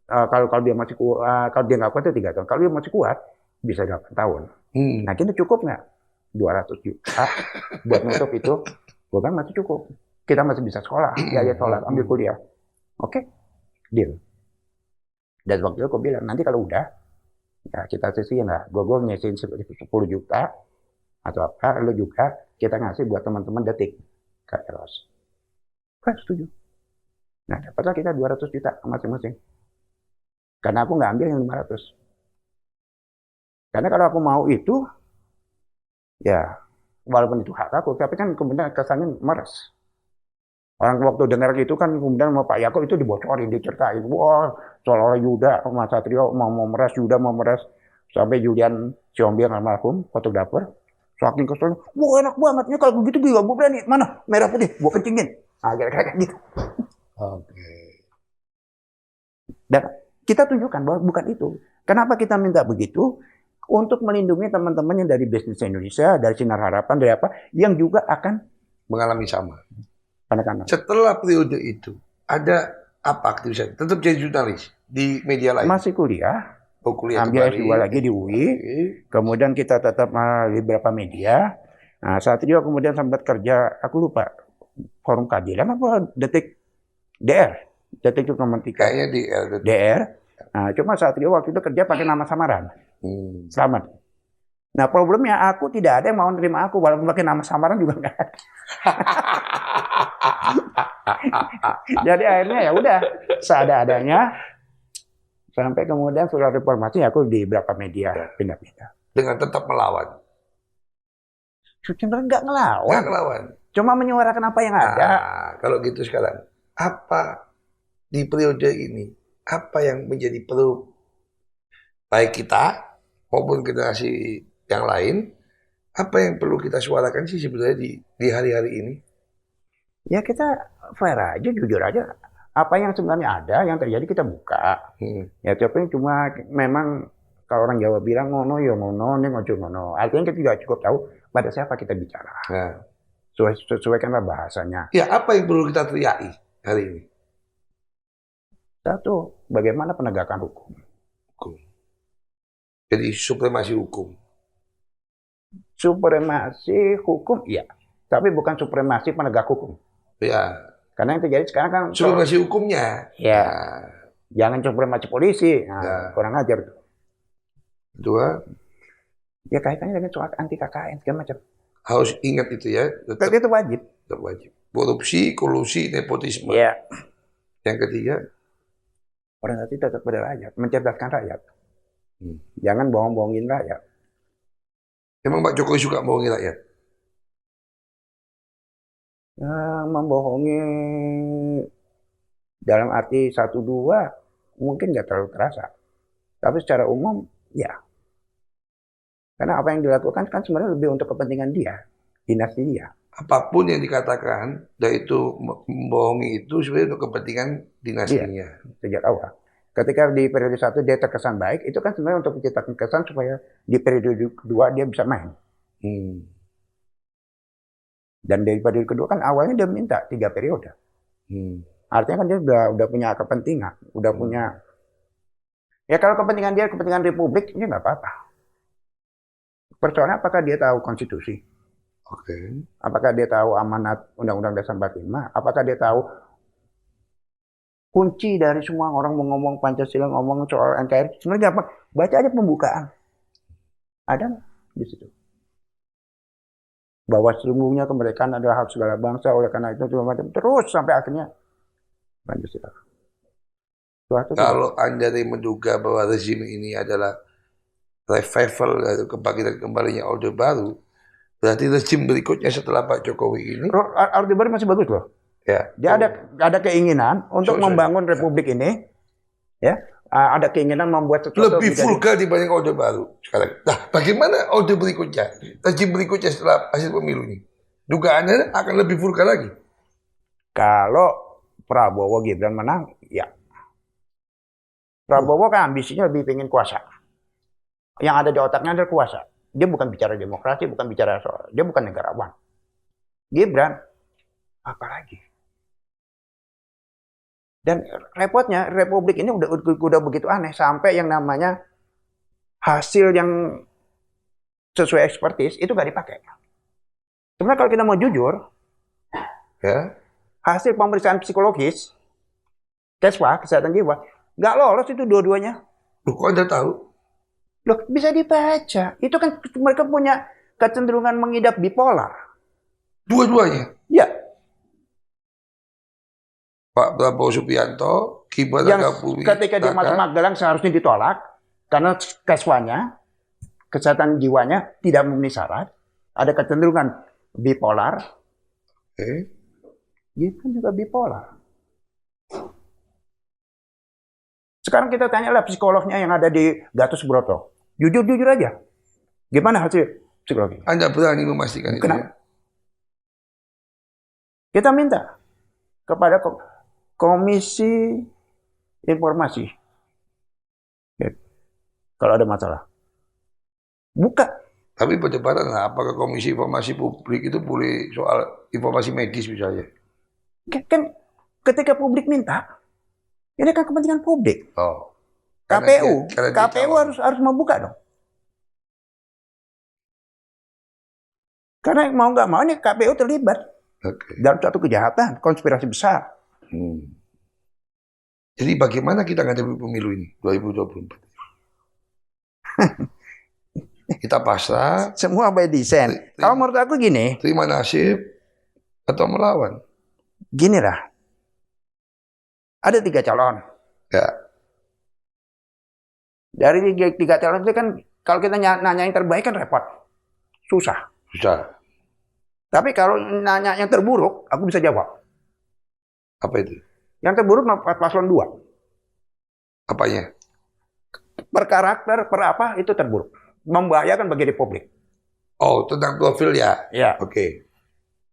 kalau dia masih kuat, kalau dia nggak kuat itu 3 tahun. Kalau dia masih kuat, bisa 8 tahun. Nah kita cukup nggak? 200 juta buat nutup itu, bukan masih cukup. Kita masih bisa sekolah, biaya sekolah, ambil kuliah. Oke, deal. Dan waktu itu aku bilang, nanti kalau udah, ya kita sisihin lah. Gue ngisihin 10 juta, atau apa, lu juga, kita ngasih buat teman-teman Detik, ke Eros. Kan setuju. Nah, dapatlah kita 200 juta masing-masing. Karena aku nggak ambil yang 500. Karena kalau aku mau itu, ya, walaupun itu hak aku, tapi kan kemudian kesannya meres. Orang waktu dengar gitu kan kemudian sama Pak Yakob itu dibocorin, diceritain. Wah, seolah-olah Yuda, Mas Satrio mau meres, Yuda mau meres. Sampai Julian Siombing almarhum, fotografer. Saking keselnya, wah enak banget. Ini kalau begitu gue berani. Mana? Merah putih, gue kencingin. Nah, kira-kira kayak gitu. Oke. Dan kita tunjukkan bahwa bukan itu. Kenapa kita minta begitu? Untuk melindungi teman-teman yang dari bisnis Indonesia, dari Sinar Harapan, dari apa, yang juga akan mengalami sama. Anak-anak. Setelah periode itu, ada apa aktivitas? Tetap jadi jurnalis di media lain? Masih kuliah. Oh, kuliah ambil kembali. S2 lagi di UI. Kemudian kita tetap di beberapa media. Nah, Satrio kemudian sempat kerja, aku lupa, Forum Keadilan apa Detik DR. Detik nomor 3. Kayaknya DR. Nah, cuma Satrio waktu itu kerja pakai nama samaran. Selamat. Nah, problemnya aku tidak ada yang mau nerima aku, walaupun pakai nama samaran juga nggak ada. Jadi akhirnya ya udah seada-adanya sampai kemudian setelah reformasi aku di beberapa media pindah-pindah. Dengan tetap melawan. Sebenarnya nggak ngelawan. Nggak ngelawan. Cuma menyuarakan apa yang ada. Kalau gitu sekarang, apa di periode ini, apa yang menjadi baik kita maupun generasi yang lain, apa yang perlu kita suarakan sih sebenarnya di hari-hari ini? Ya kita fair aja, jujur aja. Apa yang sebenarnya ada, yang terjadi kita buka. Ya tapi cuma memang kalau orang Jawa bilang ngono ya ngono, ini ngojo ngono. Artinya kita juga cukup tahu pada siapa kita bicara. Nah, Sesuaikanlah bahasanya. ya apa yang perlu kita teriaki hari ini? Satu, bagaimana penegakan hukum. Hukum. Jadi supremasi hukum. Supremasi hukum, iya. Tapi bukan supremasi penegak hukum. Ya, Karena yang terjadi sekarang kan supremasi hukumnya. ya, Nah, jangan supremasi polisi. Ya. Nah, kurang ajar. kedua, Ya kaitannya dengan soal anti KKN segala macam. harus ingat itu ya, Tapi itu wajib. tetap wajib. Korupsi, kolusi, nepotisme. Iya. Yang ketiga, Orientasi tetap pada rakyat, mencerdaskan rakyat. Hmm. Jangan bohong-bohongin rakyat. emang Pak Jokowi suka bohongi rakyat? Membohongi dalam arti 1-2 mungkin nggak terlalu terasa. Tapi secara umum, ya. Karena apa yang dilakukan kan sebenarnya lebih untuk kepentingan dia, dinasti dia. Apapun yang dikatakan, dan itu membohongi itu sebenarnya untuk kepentingan dinastinya. Sejak awal. Ketika di periode 1 dia terkesan baik, itu kan sebenarnya untuk menciptakan kesan supaya di periode kedua dia bisa main. Dan dari periode kedua kan awalnya dia minta 3 periode. Artinya kan dia udah punya kepentingan, udah punya. Ya kalau kepentingan dia kepentingan Republik, ini nggak apa-apa. Persoalannya apakah dia tahu konstitusi? Oke. Apakah dia tahu amanat Undang-Undang Dasar 45? Apakah dia tahu kunci dari semua orang mau ngomong Pancasila, ngomong soal NKRI? Sebenarnya apa? Baca aja pembukaan. Ada nggak di situ? Bahwa sesungguhnya kemerdekaan adalah hak segala bangsa, oleh karena itu segala macam. Terus sampai akhirnya Pancasila. Kalau Anda menduga bahwa rezim ini adalah revival atau kebangkitan kembalinya Orde Baru, berarti rezim berikutnya setelah Pak Jokowi ini, Orde Baru masih bagus loh. ya, Dia ada keinginan untuk membangun Republik ini, ya, ada keinginan membuat sesuatu lebih vulgar dibanding Orde Baru sekarang. Nah, bagaimana Orde berikutnya, rezim berikutnya setelah hasil pemilu ini? Dugaannya akan lebih vulgar lagi. Kalau Prabowo Gibran menang, ya. Prabowo kan ambisinya lebih pengen kuasa. Yang ada di otaknya adalah kuasa. Dia bukan bicara demokrasi, bukan bicara soal, dia bukan negarawan. Gibran, apalagi. Dan repotnya Republik ini udah begitu aneh sampai yang namanya hasil yang sesuai ekspertis itu nggak dipakai. Sebenarnya kalau kita mau jujur, Ya, hasil pemeriksaan psikologis, kesehatan jiwa, nggak lolos itu dua-duanya. loh, kok Anda tahu? Loh, bisa dibaca. Itu kan mereka punya kecenderungan mengidap bipolar. Dua-duanya. Ya. Pak Prabowo Subianto, Gibran Rakabumi Ketika dia masuk Magelang seharusnya ditolak karena kesehatan jiwanya tidak memenuhi syarat, ada kecenderungan bipolar. Dia kan juga bipolar. Sekarang kita tanyalah psikolognya yang ada di Gatot Subroto. Jujur-jujur aja. Gimana hasil psikologi? Anda berani memastikan itu? Kenapa? Kita minta kepada Komisi Informasi. Ya. Kalau ada masalah. Buka. Tapi perdebatan lah, apakah Komisi Informasi Publik itu boleh soal informasi medis misalnya? Kan ketika publik minta, ini kan kepentingan publik. Oh. KPU harus membuka dong. Karena mau nggak mau ini KPU terlibat dalam satu kejahatan, konspirasi besar. Jadi bagaimana kita ngadepi pemilu ini 2024? Kita pasrah. Semua by design. Kalau menurut aku gini. Terima nasib atau melawan? Gini lah. Ada 3 calon. Ya. Dari 3 calon itu kan kalau kita nanya yang terbaik kan repot. Susah. Tapi kalau nanya yang terburuk, aku bisa jawab. Apa itu? Yang terburuk paslon 2. Apanya? per karakter, per apa, itu terburuk. Membahayakan bagi Republik. Oh, tentang profil ya? Ya. Oke.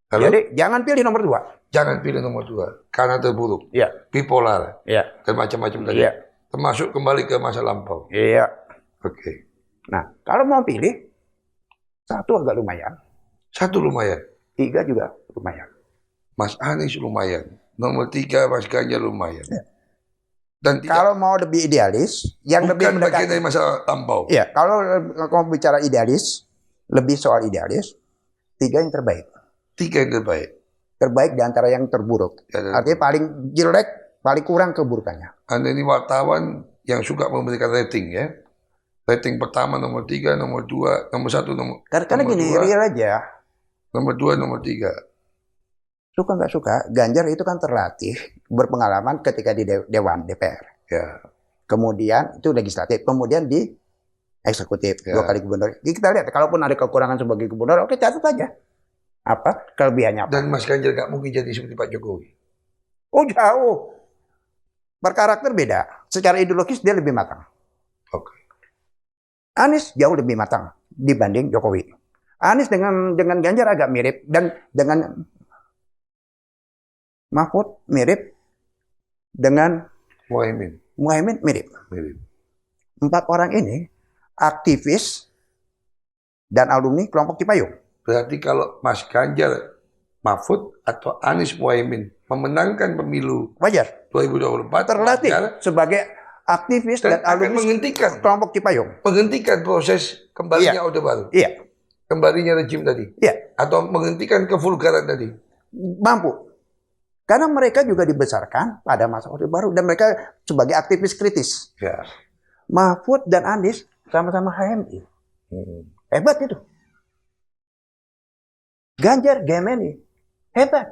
Lalu, Jadi jangan pilih nomor 2. jangan pilih nomor 2 karena terburuk, Ya. bipolar, Ya. dan macam-macam tadi. Iya. Termasuk kembali ke masa lampau. Iya. Oke. Nah, kalau mau pilih, 1 agak lumayan, 1 lumayan. 3 juga lumayan. Mas Anies lumayan. Nomor 3 Mas Ganjar lumayan. Ya. Dan tidak, Kalau mau lebih idealis, yang lebih bukan bagian mendekati. dari masa lampau. Iya, kalau mau bicara idealis, lebih soal idealis, 3 yang terbaik. 3 yang terbaik. Terbaik di antara yang terburuk. Ya, dan Artinya paling jelek, paling kurang keburukannya. Anda ini wartawan yang suka memberikan rating ya. Rating pertama nomor 3, nomor 2, nomor 1, Karena nomor gini, 2, real aja. nomor 2, nomor 3. Suka nggak suka, Ganjar itu kan terlatih berpengalaman ketika di Dewan DPR. Ya. Kemudian itu legislatif, kemudian di eksekutif, Ya. 2 kali gubernur. Jadi kita lihat, kalaupun ada kekurangan sebagai gubernur, oke catat aja. Apa kelebihannya apa? Dan Mas Ganjar nggak mungkin jadi seperti Pak Jokowi. Oh jauh. Berkarakter beda. Secara ideologis dia lebih matang. Oke. Anies jauh lebih matang dibanding Jokowi. Anies dengan Ganjar agak mirip, dan dengan Mahfud mirip, dengan Muhaimin mirip. Mirip. 4 orang ini aktivis dan alumni kelompok Cipayung. Berarti kalau Mas Ganjar, Mahfud atau Anies Muhaimin memenangkan pemilu Wajar. 2024, Terlatih wajar, sebagai aktivis dan dan akan alumni menghentikan kelompok Cipayung. proses kembalinya Orde Baru, Iya, kembalinya rejim tadi, iya, atau menghentikan kevulgaran tadi. mampu. Karena mereka juga dibesarkan pada masa Orde Baru dan mereka sebagai aktivis kritis. Ya. Mahfud dan Anies sama-sama HMI. Hebat itu. Ganjar GMNI. Hebat.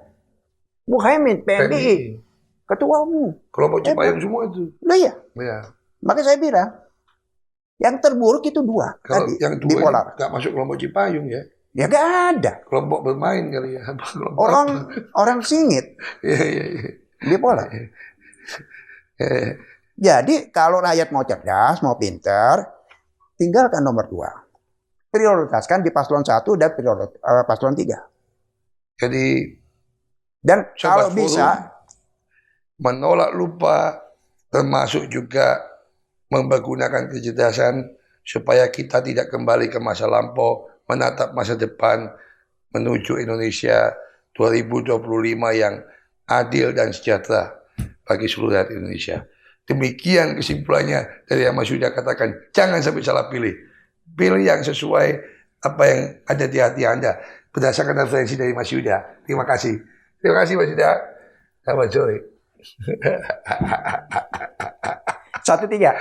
Muhaimin PNI. Ketua umum. Kelompok Cipayung semua itu. Nah iya. Ya. Makanya saya bilang, yang terburuk itu 2 Kalau tadi, yang 2 bipolar. nggak masuk kelompok Cipayung ya. Ya gak ada. Kelompok bermain kali ya. Kelompok Orang singit, Iya, iya, iya. bipolar. Eh, Jadi kalau rakyat mau cerdas, mau pinter, tinggalkan nomor 2. Prioritaskan di paslon 1 dan paslon 3. Jadi Dan Sobat kalau Forum bisa, menolak lupa, termasuk juga mempergunakan kecerdasan supaya kita tidak kembali ke masa lampau, menatap masa depan menuju Indonesia 2025 yang adil dan sejahtera bagi seluruh rakyat Indonesia. Demikian kesimpulannya dari yang Mas Yuda katakan. Jangan sampai salah pilih. Pilih yang sesuai apa yang ada di hati Anda. Berdasarkan referensi dari Mas Yuda. Terima kasih. Terima kasih Mas Yuda. Selamat sore. 1-3.